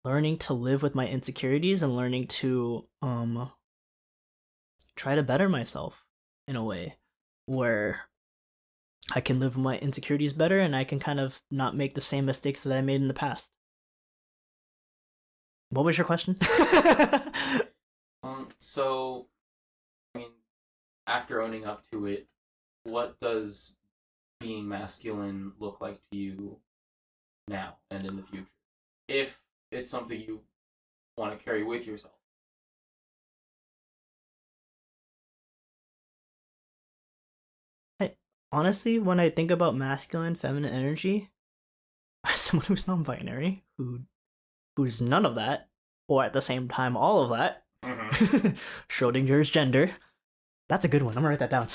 Speaker 1: learning to live with my insecurities and learning to try to better myself in a way where I can live with my insecurities better and I can kind of not make the same mistakes that I made in the past. What was your question?
Speaker 2: So I mean, after owning up to it, what does being masculine look like to you now and in the future? If it's something you want to carry with yourself.
Speaker 1: Honestly, when I think about masculine, feminine energy, as someone who's non-binary, who's none of that, or at the same time all of that,
Speaker 2: Mm-hmm.
Speaker 1: Schrodinger's gender. That's a good one. I'm gonna write that down.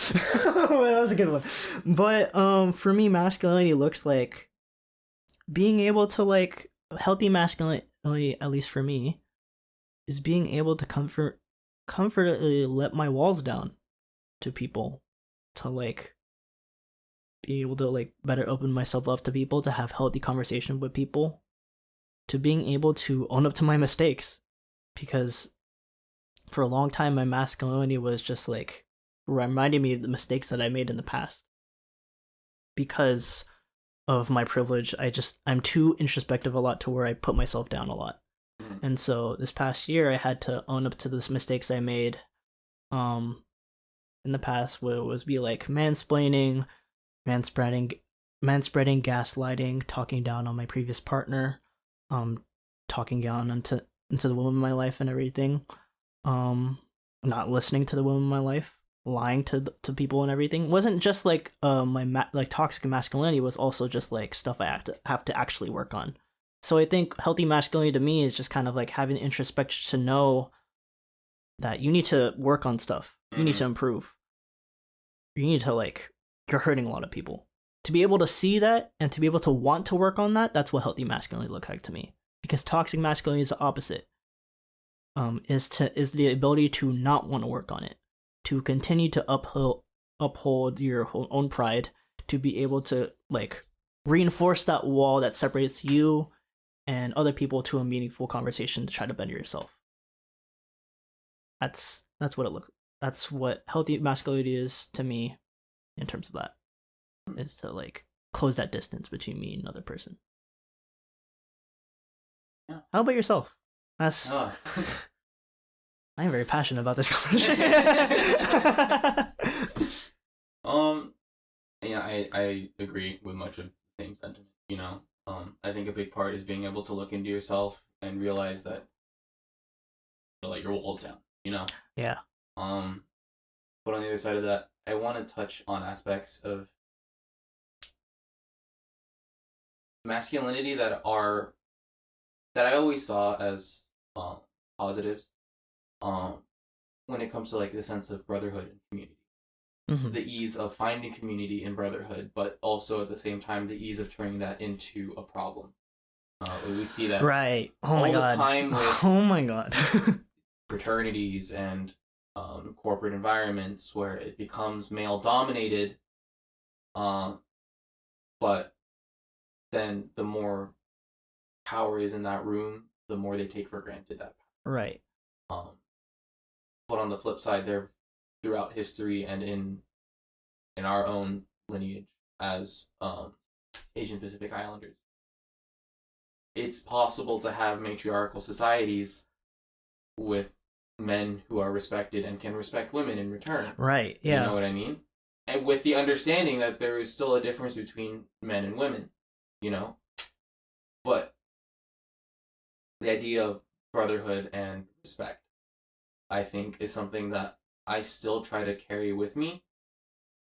Speaker 1: That was a good one. But for me, masculinity looks like being able to like healthy masculinity, at least for me, is being able to comfortably let my walls down to people, to like be able to like better open myself up to people, to have healthy conversation with people, to being able to own up to my mistakes. Because for a long time my masculinity was just like reminding me of the mistakes that I made in the past. Because of my privilege, I'm too introspective a lot to where I put myself down a lot.
Speaker 2: Mm-hmm.
Speaker 1: And so this past year I had to own up to the mistakes I made in the past, where it was be like manspreading, gaslighting, talking down on my previous partner, talking down into the woman in my life and everything, not listening to the woman in my life, lying to people and everything. It wasn't just like like toxic masculinity, was also just like stuff I have to actually work on. So I think healthy masculinity to me is just kind of like having introspection to know that you need to work on stuff. You need to improve. You need to like, you're hurting a lot of people. To be able to see that and to be able to want to work on that, that's what healthy masculinity looks like to me. Because toxic masculinity is the opposite. Is the ability to not want to work on it, to continue to uphold your own pride, to be able to like reinforce that wall that separates you and other people to a meaningful conversation to try to better yourself. That's what it looks. That's what healthy masculinity is to me, in terms of that, is to like close that distance between me and another person.
Speaker 2: Yeah.
Speaker 1: How about yourself? That's
Speaker 2: Oh.
Speaker 1: I'm very passionate about this conversation.
Speaker 2: Yeah, I agree with much of the same sentiment, you know. I think a big part is being able to look into yourself and realize that you let your walls down, you know.
Speaker 1: Yeah.
Speaker 2: But on the other side of that, I want to touch on aspects of masculinity that I always saw as positives. When it comes to like the sense of brotherhood and community.
Speaker 1: Mm-hmm.
Speaker 2: The ease of finding community in brotherhood, but also at the same time the ease of turning that into a problem. We see that
Speaker 1: right. Oh
Speaker 2: all
Speaker 1: my
Speaker 2: the
Speaker 1: god.
Speaker 2: time with
Speaker 1: oh my god.
Speaker 2: fraternities and corporate environments where it becomes male dominated. But then the more power is in that room, the more they take for granted that power.
Speaker 1: Right.
Speaker 2: But on the flip side, there throughout history and in our own lineage as Asian Pacific Islanders, it's possible to have matriarchal societies with men who are respected and can respect women in return.
Speaker 1: Right, yeah.
Speaker 2: You know what I mean? And with the understanding that there is still a difference between men and women, you know? But the idea of brotherhood and respect, I think, is something that I still try to carry with me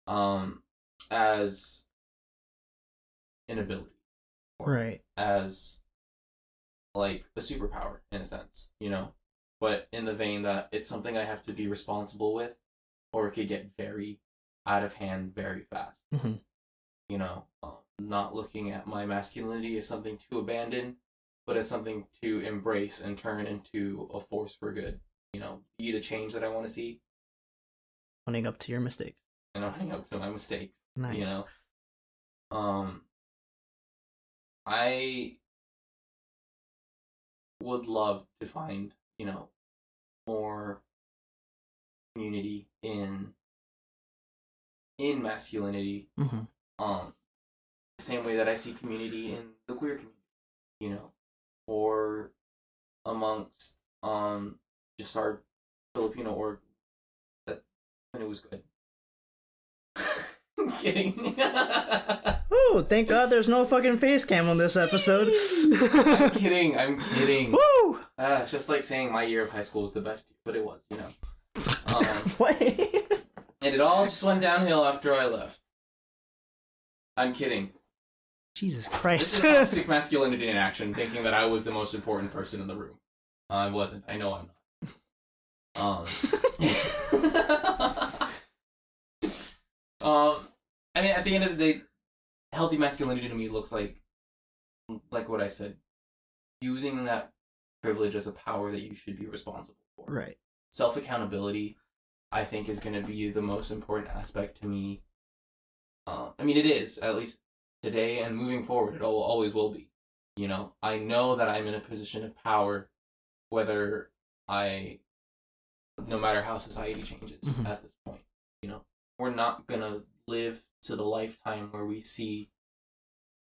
Speaker 2: as an ability.
Speaker 1: Right.
Speaker 2: As like a superpower in a sense, you know, but in the vein that it's something I have to be responsible with, or it could get very out of hand very fast.
Speaker 1: Mm-hmm.
Speaker 2: You know, not looking at my masculinity as something to abandon, but as something to embrace and turn into a force for good. You know, be the change that I want to see.
Speaker 1: Owning up to your mistakes.
Speaker 2: And owning up to my mistakes.
Speaker 1: Nice.
Speaker 2: You know, I would love to find, you know, more community in masculinity.
Speaker 1: Mm-hmm.
Speaker 2: The same way that I see community in the queer community, you know, or amongst just our Filipino org, that when it was good. I'm kidding.
Speaker 1: Oh, thank God there's no fucking face cam on this episode.
Speaker 2: I'm kidding.
Speaker 1: Woo!
Speaker 2: It's just like saying my year of high school was the best year, but it was, you know.
Speaker 1: Wait.
Speaker 2: And it all just went downhill after I left. I'm kidding.
Speaker 1: Jesus Christ.
Speaker 2: This is toxic masculinity in action, thinking that I was the most important person in the room. I wasn't. I know I'm not. I mean, at the end of the day, healthy masculinity to me looks like what I said, using that privilege as a power that you should be responsible for.
Speaker 1: Right.
Speaker 2: Self-accountability, I think, is going to be the most important aspect to me. I mean, it is, at least today and moving forward. It always will be. You know, I know that I'm in a position of power, no matter how society changes at this point. You know, we're not going to live to the lifetime where we see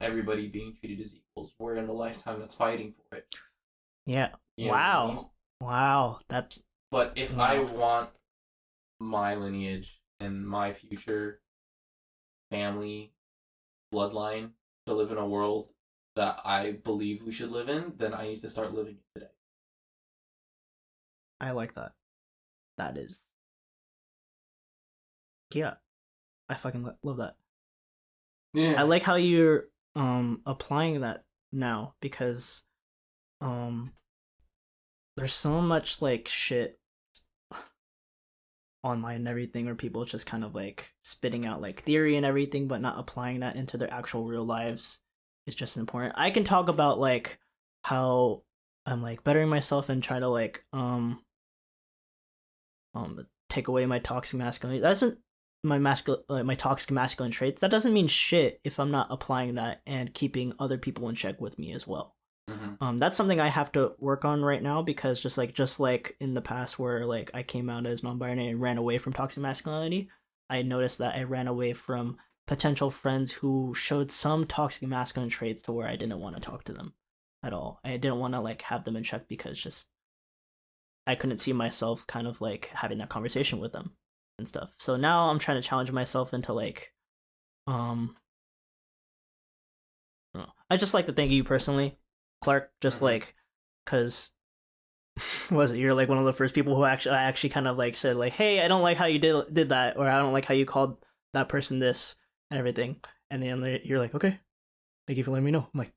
Speaker 2: everybody being treated as equals. We're in the lifetime that's fighting for it.
Speaker 1: Yeah.
Speaker 2: You know what I mean?
Speaker 1: Wow.
Speaker 2: But if I want my lineage and my future family bloodline to live in a world that I believe we should live in, then I need to start living it today.
Speaker 1: I like that. That is. Yeah. I fucking love that.
Speaker 2: Yeah.
Speaker 1: I like how you're applying that now, because there's so much like shit online and everything where people just kind of like spitting out like theory and everything but not applying that into their actual real lives. It's just important. I can talk about like how I'm like bettering myself and try to like take away my toxic masculinity. That doesn't my toxic masculine traits. That doesn't mean shit if I'm not applying that and keeping other people in check with me as well.
Speaker 2: Mm-hmm.
Speaker 1: That's something I have to work on right now, because just like in the past where like I came out as non-binary and ran away from toxic masculinity, I noticed that I ran away from potential friends who showed some toxic masculine traits to where I didn't want to talk to them at all. I didn't want to like have them in check because just I couldn't see myself kind of like having that conversation with them and stuff. So now I'm trying to challenge myself into like I just like to thank you personally, Clark, just like because you're like one of the first people who actually kind of like said like, hey, I don't like how you did that, or I don't like how you called that person this and everything, and then you're like, okay, thank you for letting me know. I'm like,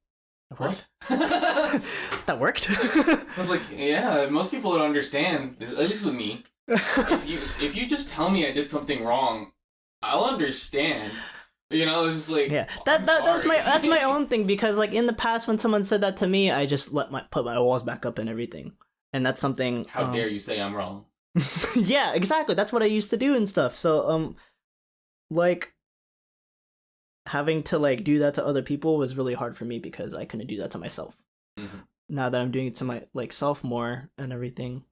Speaker 1: that worked. That worked.
Speaker 2: I was like, yeah, most people would understand, at least with me. If you just tell me I did something wrong, I'll understand. You know, it's just like,
Speaker 1: yeah, that's my own thing, because like in the past when someone said that to me, I just put my walls back up and everything, and that's something.
Speaker 2: How dare you say I'm wrong?
Speaker 1: Yeah, exactly. That's what I used to do and stuff. So like having to like do that to other people was really hard for me because I couldn't do that to myself.
Speaker 2: Mm-hmm.
Speaker 1: Now that I'm doing it to my like self more and everything,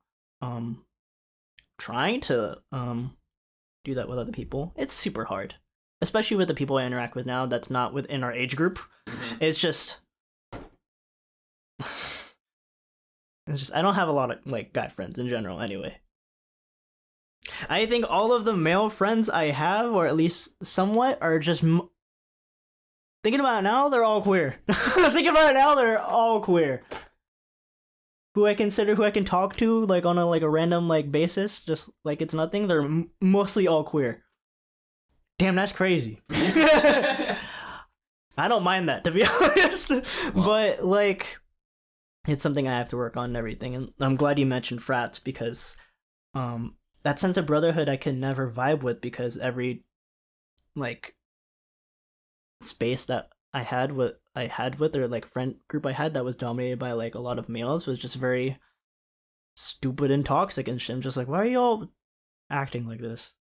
Speaker 1: trying to do that with other people, it's super hard. Especially with the people I interact with now that's not within our age group.
Speaker 2: Mm-hmm.
Speaker 1: It's just I don't have a lot of like guy friends in general anyway. I think all of the male friends I have, or at least somewhat, are just thinking about it now, they're all queer. Thinking about it now, they're all queer. Who I can talk to like on a random like basis, just like it's nothing, they're mostly all queer. Damn, that's crazy. I don't mind that, to be honest. Well, but like it's something I have to work on and everything. And I'm glad you mentioned frats because that sense of brotherhood I can never vibe with because every like space that I had with or like friend group I had that was dominated by like a lot of males was just very stupid and toxic and shit. I'm just like, why are you all acting like this?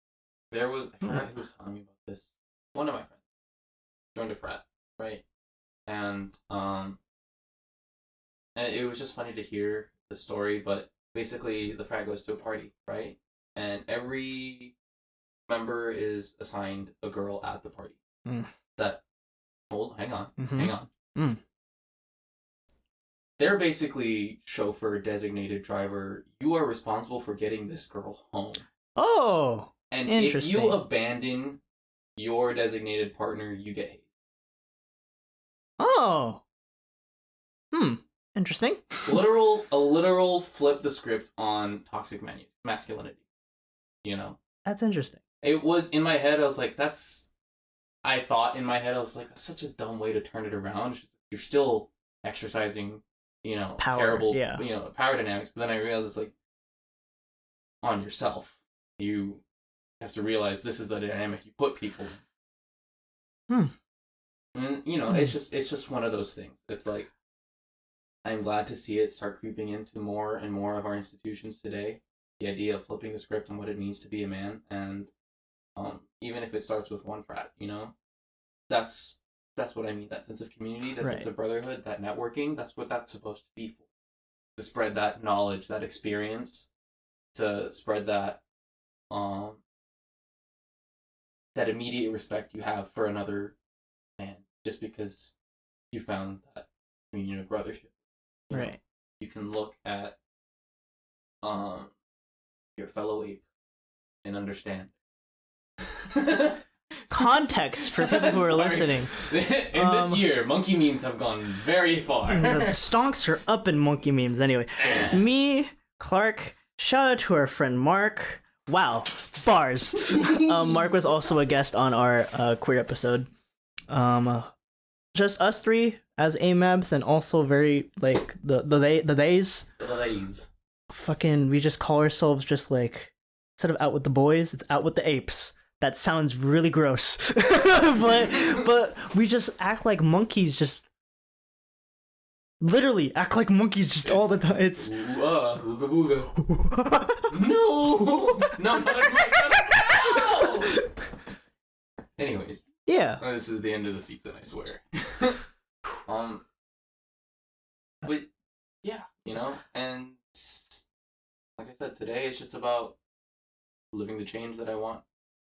Speaker 2: There was I forgot who was telling me about this. One of my friends joined a frat, right? And it was just funny to hear the story, but basically the frat goes to a party, right? And every member is assigned a girl at the party. That hang on. They're basically chauffeur, designated driver. You are responsible for getting this girl home.
Speaker 1: Oh,
Speaker 2: and if you abandon your designated partner, you get hate.
Speaker 1: Oh, interesting.
Speaker 2: A literal flip the script on toxic masculinity. You know,
Speaker 1: that's interesting.
Speaker 2: It was in my head. I was like, I thought in my head, I was like, that's such a dumb way to turn it around. You're still exercising, power, terrible, power dynamics. But then I realized it's like on yourself. You have to realize this is the dynamic you put people in. And, it's just one of those things. It's like, I'm glad to see it start creeping into more and more of our institutions today. The idea of flipping the script on what it means to be a man, and even if it starts with one frat, that's what I mean. That sense of community, that sense of brotherhood, that networking. That's what that's supposed to be for. To spread that knowledge, that experience, to spread that that immediate respect you have for another man, just because you found that communion of brothership.
Speaker 1: Right.
Speaker 2: You can look at your fellow ape and understand.
Speaker 1: Context for people who are listening.
Speaker 2: In this year, monkey memes have gone very far.
Speaker 1: The stonks are up in monkey memes anyway. Me, Clark, shout out to our friend Mark. Wow, bars. Mark was also a guest on our queer episode. Just us three as AMABs, and also very like the theys.
Speaker 2: The theys.
Speaker 1: Fucking, we just call ourselves just like, instead of out with the boys, it's out with the apes. That sounds really gross. but we just act like monkeys, just literally act like monkeys just all the time. It's
Speaker 2: ooga booga. No. Anyways.
Speaker 1: Yeah.
Speaker 2: This is the end of the season, I swear. But yeah, and like I said, today it's just about living the change that I want to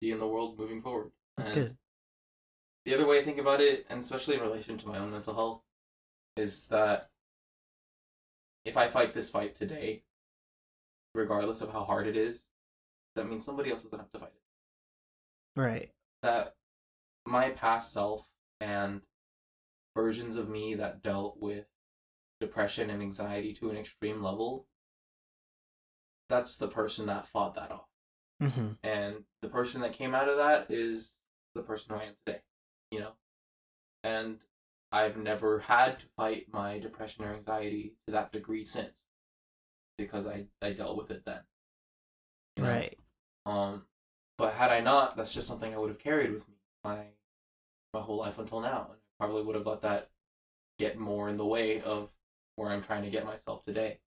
Speaker 2: see in the world moving forward.
Speaker 1: That's good.
Speaker 2: The other way I think about it, and especially in relation to my own mental health, is that if I fight this fight today, regardless of how hard it is, that means somebody else doesn't have to fight it.
Speaker 1: Right.
Speaker 2: That my past self and versions of me that dealt with depression and anxiety to an extreme level, that's the person that fought that off. And the person that came out of that is the person who I am today, And I've never had to fight my depression or anxiety to that degree since, because I dealt with it then.
Speaker 1: Right.
Speaker 2: But had I not, that's just something I would have carried with me my whole life until now. And I probably would have let that get more in the way of where I'm trying to get myself today.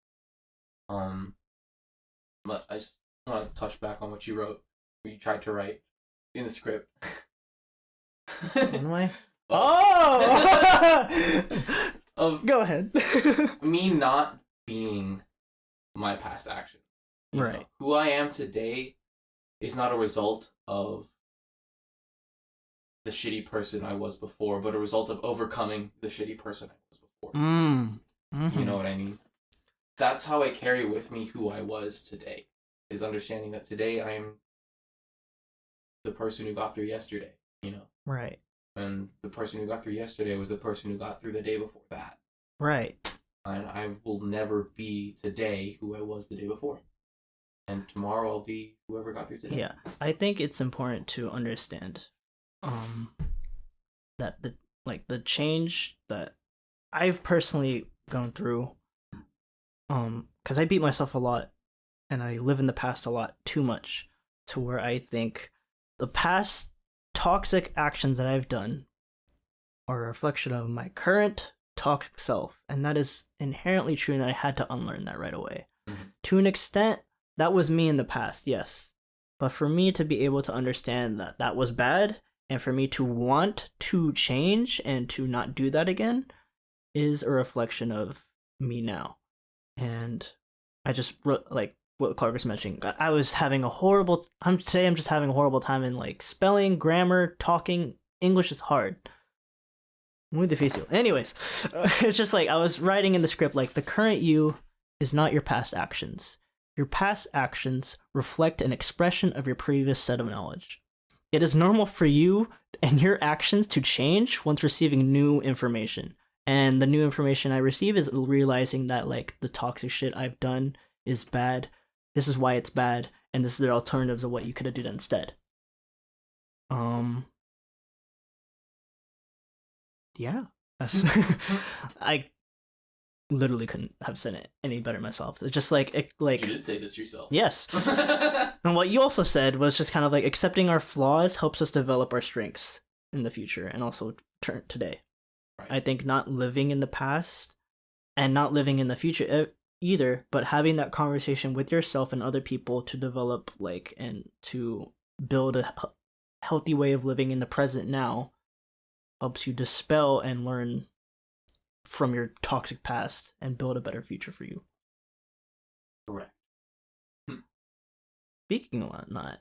Speaker 2: But I just want to touch back on what you wrote, what you tried to write in the script.
Speaker 1: Anyway. Go ahead.
Speaker 2: Me not being my past action.
Speaker 1: Right.
Speaker 2: Who I am today is not a result of the shitty person I was before, but a result of overcoming the shitty person I was before. You know what I mean? That's how I carry with me who I was today, is understanding that today I am the person who got through yesterday,
Speaker 1: Right.
Speaker 2: And the person who got through yesterday was the person who got through the day before that.
Speaker 1: Right.
Speaker 2: And I will never be today who I was the day before. And tomorrow I'll be whoever got through today.
Speaker 1: Yeah. I think it's important to understand that the change that I've personally gone through Because I beat myself a lot, and I live in the past a lot too much, to where I think the past toxic actions that I've done are a reflection of my current toxic self, and that is inherently true, and I had to unlearn that right away. Mm-hmm. To an extent, that was me in the past, yes. But for me to be able to understand that that was bad, and for me to want to change and to not do that again, is a reflection of me now. And I just, like what Clark was mentioning, I was having a horrible, I'm just having a horrible time in like spelling, grammar, talking. English is hard. Muy difícil. Anyways, it's just like I was writing in the script, like, the current you is not your past actions. Your past actions reflect an expression of your previous set of knowledge. It is normal for you and your actions to change once receiving new information. And the new information I receive is realizing that, like, the toxic shit I've done is bad. This is why it's bad, and this is the alternatives of what you could have done instead. Yeah. I literally couldn't have said it any better myself. It's just like
Speaker 2: you did say this yourself.
Speaker 1: Yes. And what you also said was just kind of like accepting our flaws helps us develop our strengths in the future and also turn today. Right. I think not living in the past and not living in the future either, but having that conversation with yourself and other people to develop, like, and to build a healthy way of living in the present now helps you dispel and learn from your toxic past and build a better future for you.
Speaker 2: Correct.
Speaker 1: Speaking of that,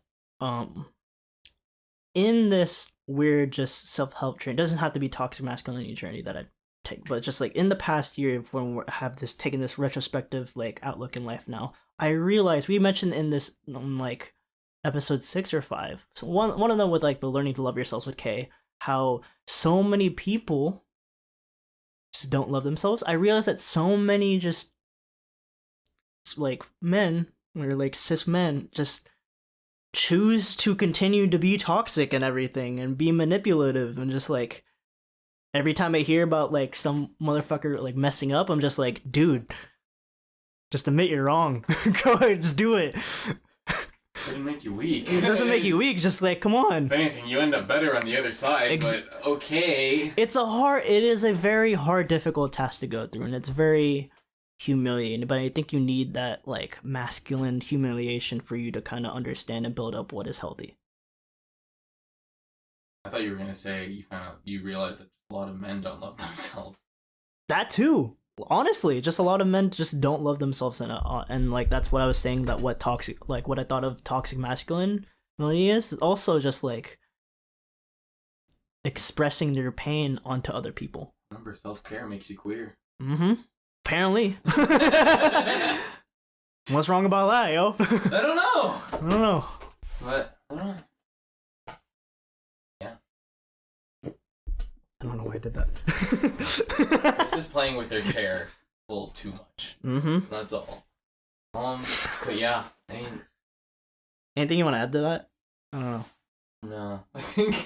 Speaker 1: in this weird just self-help training, doesn't have to be toxic masculinity journey that I take, but just like in the past year when we have this taking this retrospective like outlook in life now, I realized we mentioned in this like episode 6 or 5, so one of them with like the learning to love yourself with Kay, how so many people just don't love themselves. I realized that so many just like men or like cis men just choose to continue to be toxic and everything and be manipulative, and just like every time I hear about like some motherfucker like messing up, I'm just like, dude, just admit you're wrong. Go ahead, just do it.
Speaker 2: It doesn't make you weak.
Speaker 1: It doesn't make you weak, just like, come on.
Speaker 2: If anything, you end up better on the other side, but okay. It
Speaker 1: is a very hard, difficult task to go through, and it's very humiliating, but I think you need that, like, masculine humiliation for you to kind of understand and build up what is healthy.
Speaker 2: I thought you were going to say you realize that a lot of men don't love themselves.
Speaker 1: That too. Honestly, just a lot of men just don't love themselves, and like that's what I was saying, that what I thought of toxic masculinity is also just like expressing their pain onto other people.
Speaker 2: Remember, self-care makes you queer.
Speaker 1: Apparently. What's wrong about that, yo?
Speaker 2: I don't know. But I don't know.
Speaker 1: I don't know why I did that.
Speaker 2: This is playing with their chair a little too much. That's all. But yeah, I mean,
Speaker 1: anything you want to add to that? I don't know.
Speaker 2: No, I think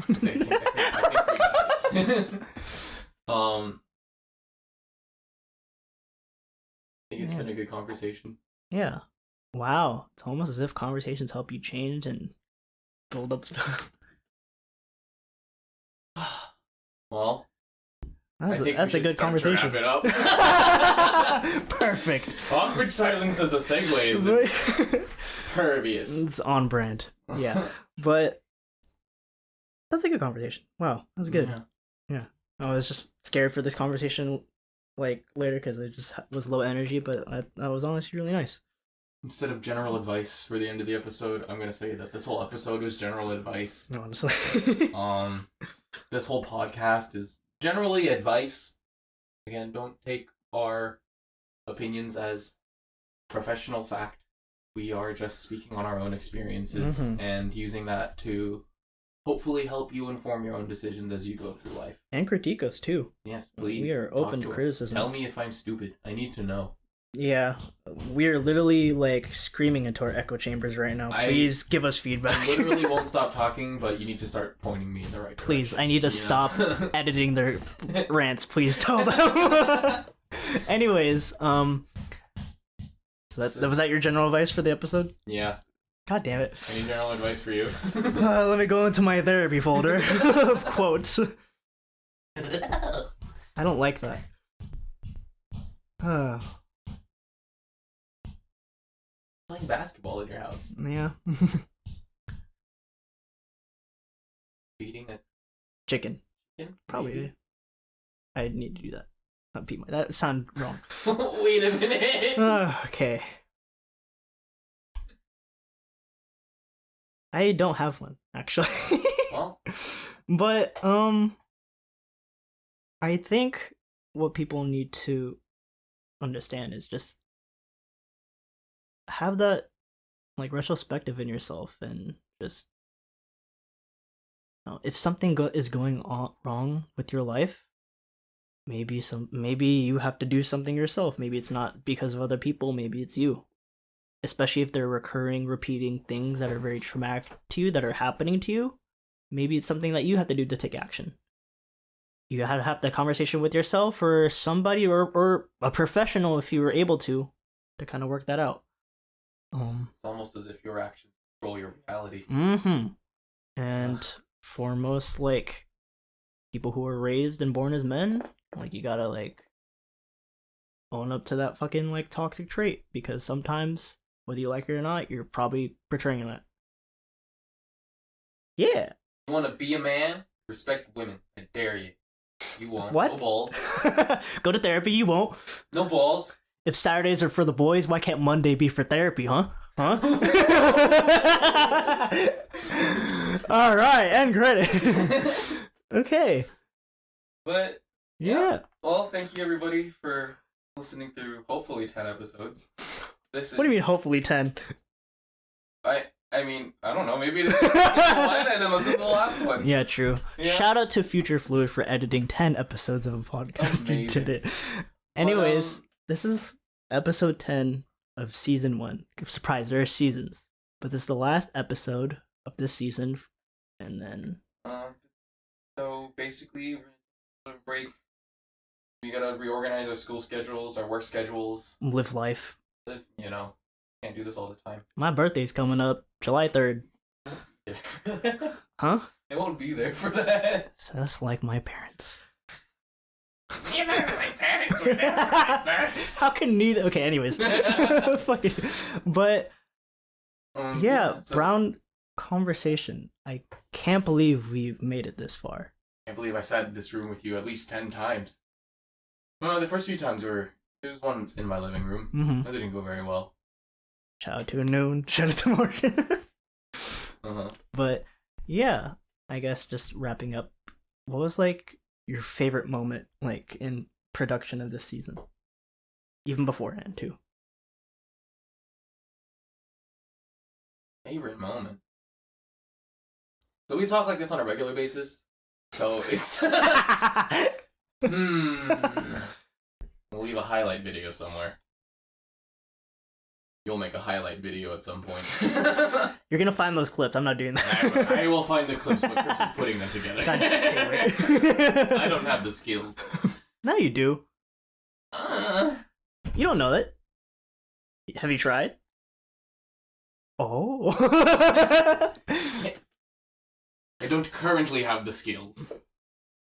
Speaker 2: we got it. I think it's been a good conversation.
Speaker 1: Yeah. Wow. It's almost as if conversations help you change and build up stuff.
Speaker 2: Well,
Speaker 1: that's a good conversation.
Speaker 2: To wrap it up.
Speaker 1: Perfect.
Speaker 2: Awkward silence as a segue is pervious.
Speaker 1: It's on brand. Yeah, but that's a good conversation. Wow, that's good. Yeah. I was just scared for this conversation, like later, because it just was low energy. But I was honestly really nice.
Speaker 2: Instead of general advice for the end of the episode, I'm gonna say that this whole episode was general advice.
Speaker 1: Honestly.
Speaker 2: This whole podcast is generally advice. Again, don't take our opinions as professional fact. We are just speaking on our own experiences and using that to hopefully help you inform your own decisions as you go through life.
Speaker 1: And critique us too.
Speaker 2: Yes, please.
Speaker 1: We are open to criticism.
Speaker 2: Tell me if I'm stupid. I need to know.
Speaker 1: Yeah, we're literally like screaming into our echo chambers right now. Please give us feedback.
Speaker 2: I literally won't stop talking, but you need to start pointing me in the right direction.
Speaker 1: Please, I need to stop editing their rants. Please tell them. Anyways, so that was that your general advice for the episode?
Speaker 2: Yeah.
Speaker 1: God damn it.
Speaker 2: Any general advice for you?
Speaker 1: Let me go into my therapy folder of quotes. I don't like that.
Speaker 2: Playing basketball in your house.
Speaker 1: Yeah.
Speaker 2: Feeding a
Speaker 1: chicken.
Speaker 2: chicken?
Speaker 1: Probably.
Speaker 2: Maybe.
Speaker 1: I need to do that. Not beat my. That sounded wrong.
Speaker 2: Wait a minute.
Speaker 1: Okay. I don't have one actually.
Speaker 2: Well,
Speaker 1: but I think what people need to understand is just have that like retrospective in yourself and just if something is going on wrong with your life, maybe you have to do something yourself. Maybe it's not because of other people, maybe it's you. Especially if they're repeating things that are very traumatic to you, that are happening to you. Maybe it's something that you have to do to take action. You have to have that conversation with yourself or somebody or a professional if you were able to kind of work that out.
Speaker 2: It's almost as if your actions control your reality.
Speaker 1: Mm-hmm. And for most like people who are raised and born as men, like you gotta like own up to that fucking like toxic trait, because sometimes whether you like it or not, you're probably portraying that. Yeah.
Speaker 2: You want to be a man? Respect women. I dare you. You won't.
Speaker 1: What?
Speaker 2: No balls.
Speaker 1: Go to therapy, you won't.
Speaker 2: No balls.
Speaker 1: If Saturdays are for the boys, why can't Monday be for therapy, huh? Huh? All right, end credit. Okay.
Speaker 2: But
Speaker 1: yeah.
Speaker 2: Well, thank you everybody for listening through hopefully 10 episodes. What
Speaker 1: do you mean hopefully 10?
Speaker 2: I mean, I don't know, maybe this is one and then listen to the last one.
Speaker 1: Yeah, true.
Speaker 2: Yeah.
Speaker 1: Shout out to Future Fluid for editing 10 episodes of a podcast.
Speaker 2: Amazing.
Speaker 1: You did it. Anyways, this is episode 10 of season 1. Surprise, there are seasons. But this is the last episode of this season. And then...
Speaker 2: So basically, we're on a break. We gotta reorganize our school schedules, our work schedules.
Speaker 1: Live life.
Speaker 2: Can't do this all the time.
Speaker 1: My birthday's coming up, July 3rd. Huh?
Speaker 2: I won't be there for that.
Speaker 1: So that's like my parents.
Speaker 2: Neither of my parents were there for my birthday.
Speaker 1: How can neither? Okay, anyways. Fuck it. But, yeah,
Speaker 2: so
Speaker 1: Brown conversation. I can't believe we've made it this far.
Speaker 2: I can't believe I sat in this room with you at least 10 times. Well, the first few times there was one in my living room.
Speaker 1: Mm-hmm.
Speaker 2: That didn't go very well.
Speaker 1: Shout out to Noon. Shout out to Morgan. But yeah, I guess just wrapping up. What was like your favorite moment, like in production of this season, even beforehand too?
Speaker 2: Favorite moment. So we talk like this on a regular basis. So it's We'll leave a highlight video somewhere. You'll make a highlight video at some point.
Speaker 1: You're gonna find those clips. I'm not doing that.
Speaker 2: I will find the clips, but Chris is putting them together.
Speaker 1: God damn it.
Speaker 2: I don't have the skills.
Speaker 1: Now you do. You don't know that. Have you tried? Oh.
Speaker 2: I don't currently have the skills.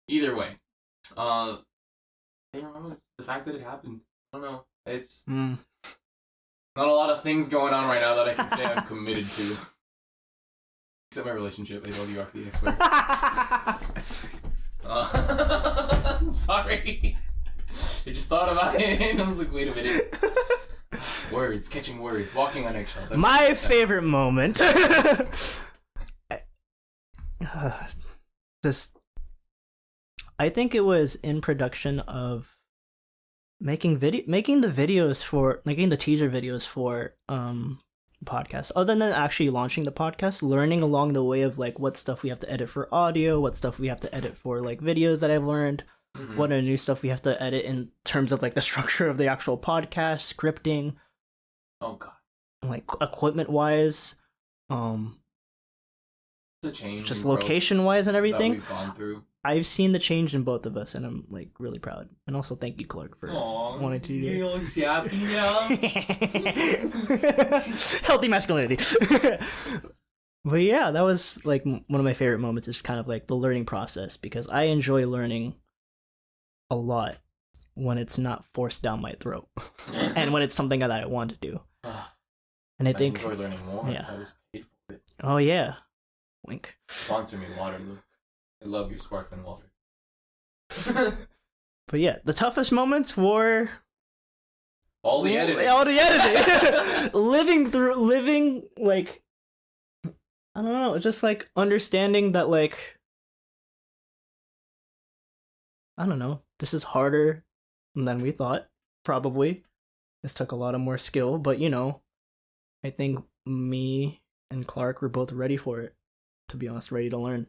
Speaker 2: Either way. I don't know, it's the fact that it happened. I don't know. It's not a lot of things going on right now that I can say I'm committed to. Except my relationship. I told you after the I swear. I'm sorry. I just thought about it and I was like, wait a minute. Words, catching words, walking on eggshells.
Speaker 1: My favorite moment. Just, I think it was in production of making the teaser videos for podcast. Other than actually launching the podcast, learning along the way of like what stuff we have to edit for audio, what stuff we have to edit for like videos that I've learned, what are new stuff we have to edit in terms of like the structure of the actual podcast, scripting.
Speaker 2: Oh god.
Speaker 1: Like equipment wise,
Speaker 2: the change
Speaker 1: just location wise and everything.
Speaker 2: that we've gone through.
Speaker 1: I've seen the change in both of us, and I'm like really proud. And also, thank you, Clark, for wanting to do that. Healthy masculinity. But yeah, that was like one of my favorite moments. Is kind of like the learning process, because I enjoy learning a lot when it's not forced down my throat, and when it's something that I want to do. And I think
Speaker 2: enjoy learning more. Yeah. I was paid for it.
Speaker 1: Oh yeah, wink.
Speaker 2: Sponsor me, Waterloo. I love your sparkling water.
Speaker 1: But yeah, the toughest moments were
Speaker 2: all the editing.
Speaker 1: living like, I don't know, just like understanding that, like, I don't know, this is harder than we thought. Probably this took a lot of more skill, but you know, I think me and Clark were both ready for it. To be honest, ready to learn.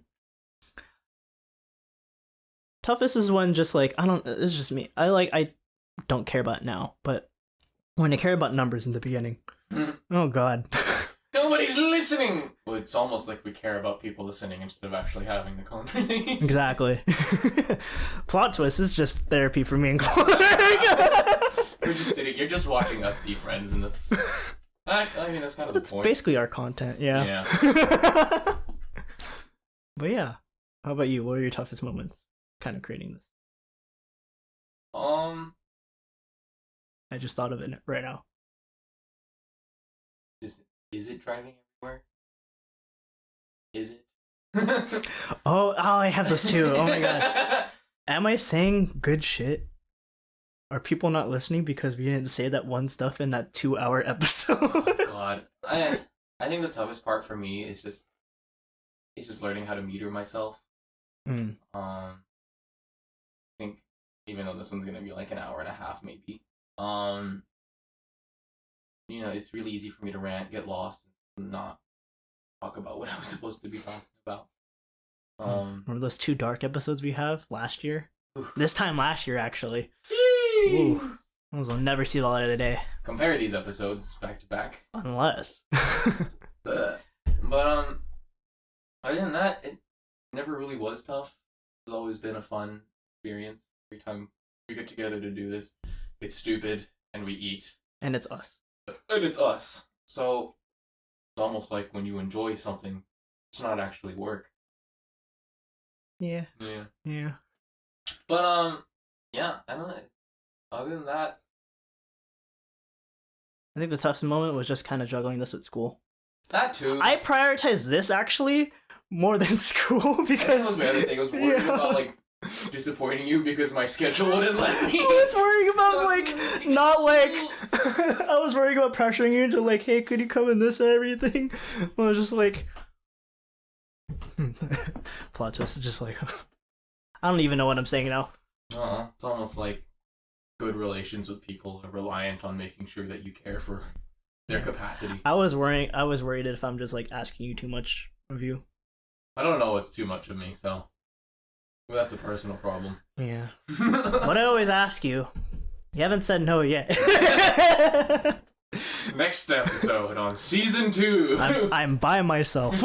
Speaker 1: Toughest is when just like, I don't, it's just me. I don't care about it now, but when I care about numbers in the beginning, oh god.
Speaker 2: Nobody's listening! Well, it's almost like we care about people listening instead of actually having the conversation.
Speaker 1: Exactly. Plot twist is just therapy for me and Clark.
Speaker 2: We're just sitting, you're just watching us be friends, and that's, I mean, that's kind of the point.
Speaker 1: That's basically our content, yeah.
Speaker 2: Yeah.
Speaker 1: But yeah, how about you? What are your toughest moments kind of creating this? I just thought of it right now.
Speaker 2: Is it driving everywhere? Is it?
Speaker 1: oh, I have this too. Oh my god. Am I saying good shit? Are people not listening because we didn't say that one stuff in that 2-hour episode?
Speaker 2: Oh god. I think the toughest part for me is just learning how to meter myself. I think even though this one's gonna be like an hour and a half maybe. You know, it's really easy for me to rant, get lost, and not talk about what I was supposed to be talking about.
Speaker 1: Remember those 2 dark episodes we have last year?
Speaker 2: Oof.
Speaker 1: This time last year, actually.
Speaker 2: Jeez.
Speaker 1: Ooh, those will never see the light of day.
Speaker 2: Compare these episodes back to back.
Speaker 1: Unless.
Speaker 2: But other than that, it never really was tough. It's always been a fun experience. Every time we get together to do this, it's stupid, and we eat.
Speaker 1: And it's us.
Speaker 2: And it's us. So it's almost like when you enjoy something, it's not actually work.
Speaker 1: Yeah.
Speaker 2: But yeah, I don't know. Other than that,
Speaker 1: I think the toughest moment was just kind of juggling this with school.
Speaker 2: That too.
Speaker 1: I prioritized this actually more than school because
Speaker 2: that was my other thing. I was worried about like disappointing you because my schedule wouldn't let me.
Speaker 1: I was worrying about like not like I was worrying about pressuring you into like, hey, could you come in this and everything? I was just like plot twist, just like I don't even know what I'm saying now.
Speaker 2: It's almost like good relations with people are reliant on making sure that you care for their capacity.
Speaker 1: I was worried if I'm just like asking you too much of you.
Speaker 2: I don't know what's too much of me, so well, that's a personal problem.
Speaker 1: Yeah. But I always ask you. You haven't said no yet.
Speaker 2: Next episode on season 2.
Speaker 1: I'm by myself.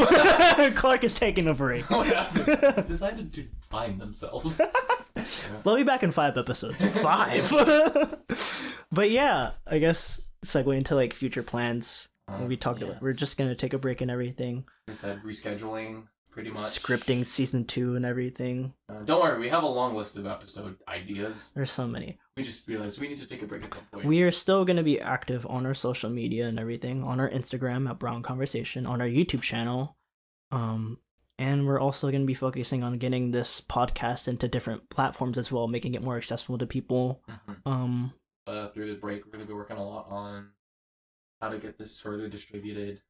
Speaker 1: Clark is taking a break.
Speaker 2: What happened? Decided to find themselves.
Speaker 1: They'll be back in 5 episodes. 5. But yeah, I guess segue into like future plans. We talked about we're just gonna take a break and everything.
Speaker 2: We said rescheduling. Pretty much.
Speaker 1: Scripting season 2 and everything.
Speaker 2: Don't worry, we have a long list of episode ideas.
Speaker 1: There's so many.
Speaker 2: We just realized we need to take a break at some point.
Speaker 1: We are still going to be active on our social media and everything, on our Instagram at Brown Conversation, on our YouTube channel. And we're also going to be focusing on getting this podcast into different platforms as well, making it more accessible to people.
Speaker 2: Through the break, we're going to be working a lot on how to get this further distributed.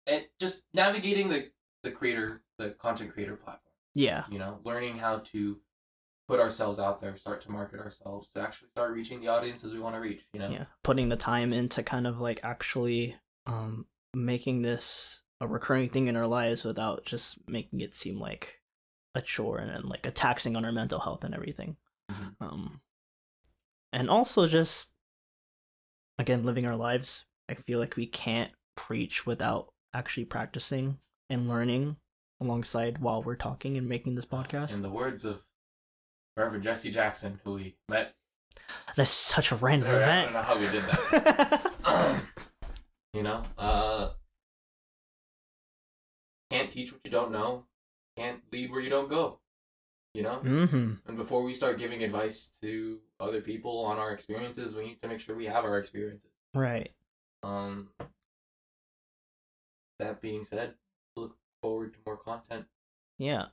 Speaker 2: And just navigating the content creator platform.
Speaker 1: Yeah.
Speaker 2: You know, learning how to put ourselves out there, start to market ourselves, to actually start reaching the audiences we want to reach, you know?
Speaker 1: Yeah. Putting the time into kind of like actually making this a recurring thing in our lives without just making it seem like a chore and like a taxing on our mental health and everything. And also just, again, living our lives. I feel like we can't preach without actually practicing and learning alongside while we're talking and making this podcast.
Speaker 2: In the words of Reverend Jesse Jackson, who we met.
Speaker 1: That's such a random event.
Speaker 2: I don't know how we did that. You know, can't teach what you don't know. Can't lead where you don't go. You know?
Speaker 1: Mm-hmm.
Speaker 2: And before we start giving advice to other people on our experiences, we need to make sure we have our experiences.
Speaker 1: Right.
Speaker 2: That being said, look forward to more content.
Speaker 1: Yeah.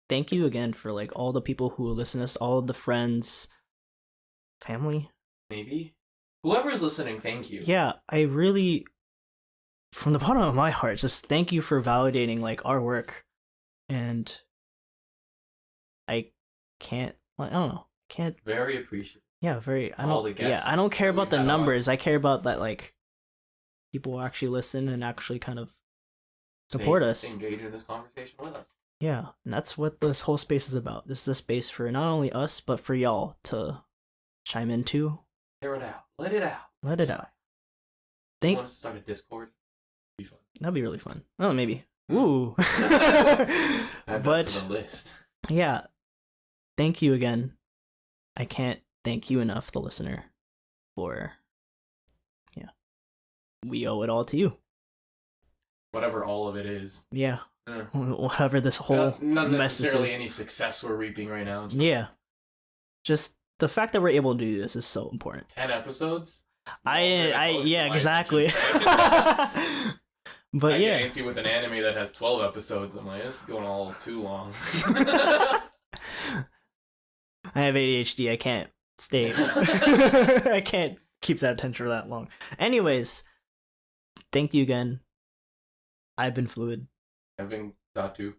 Speaker 1: Thank you again for like all the people who listen to us, all the friends, family.
Speaker 2: Maybe. Whoever's listening, thank you.
Speaker 1: Yeah, I really, from the bottom of my heart, just thank you for validating like our work. And I don't know.
Speaker 2: Very appreciative.
Speaker 1: Yeah, very.
Speaker 2: I
Speaker 1: don't care about the numbers. I care about that like people actually listen and actually kind of support us.
Speaker 2: Engage in this conversation with us.
Speaker 1: Yeah, and that's what this whole space is about. This is a space for not only us, but for y'all to chime into.
Speaker 2: Air it out. Let it out.
Speaker 1: Let it out.
Speaker 2: You want us to start a Discord? Be fun.
Speaker 1: That'd be really fun. Oh, maybe. Ooh.
Speaker 2: Add that to the list.
Speaker 1: Yeah. Thank you again. I can't thank you enough, the listener, for, yeah. We owe it all to you.
Speaker 2: Whatever all of it is.
Speaker 1: Yeah. Whatever this whole
Speaker 2: not
Speaker 1: mess
Speaker 2: necessarily
Speaker 1: is.
Speaker 2: any success we're reaping right now.
Speaker 1: Yeah. Just the fact that we're able to do this is so important.
Speaker 2: 10 episodes?
Speaker 1: Yeah, exactly. But
Speaker 2: I
Speaker 1: yeah.
Speaker 2: get antsy with an anime that has 12 episodes. I'm like, this is going all too long.
Speaker 1: I have ADHD. I can't stay. I can't keep that attention for that long. Anyways, thank you again. I've been Fluid.
Speaker 2: I've been Datu.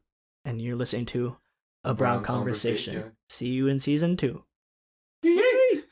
Speaker 1: And you're listening to A Brown Conversation. See you in season 2.
Speaker 2: Yay!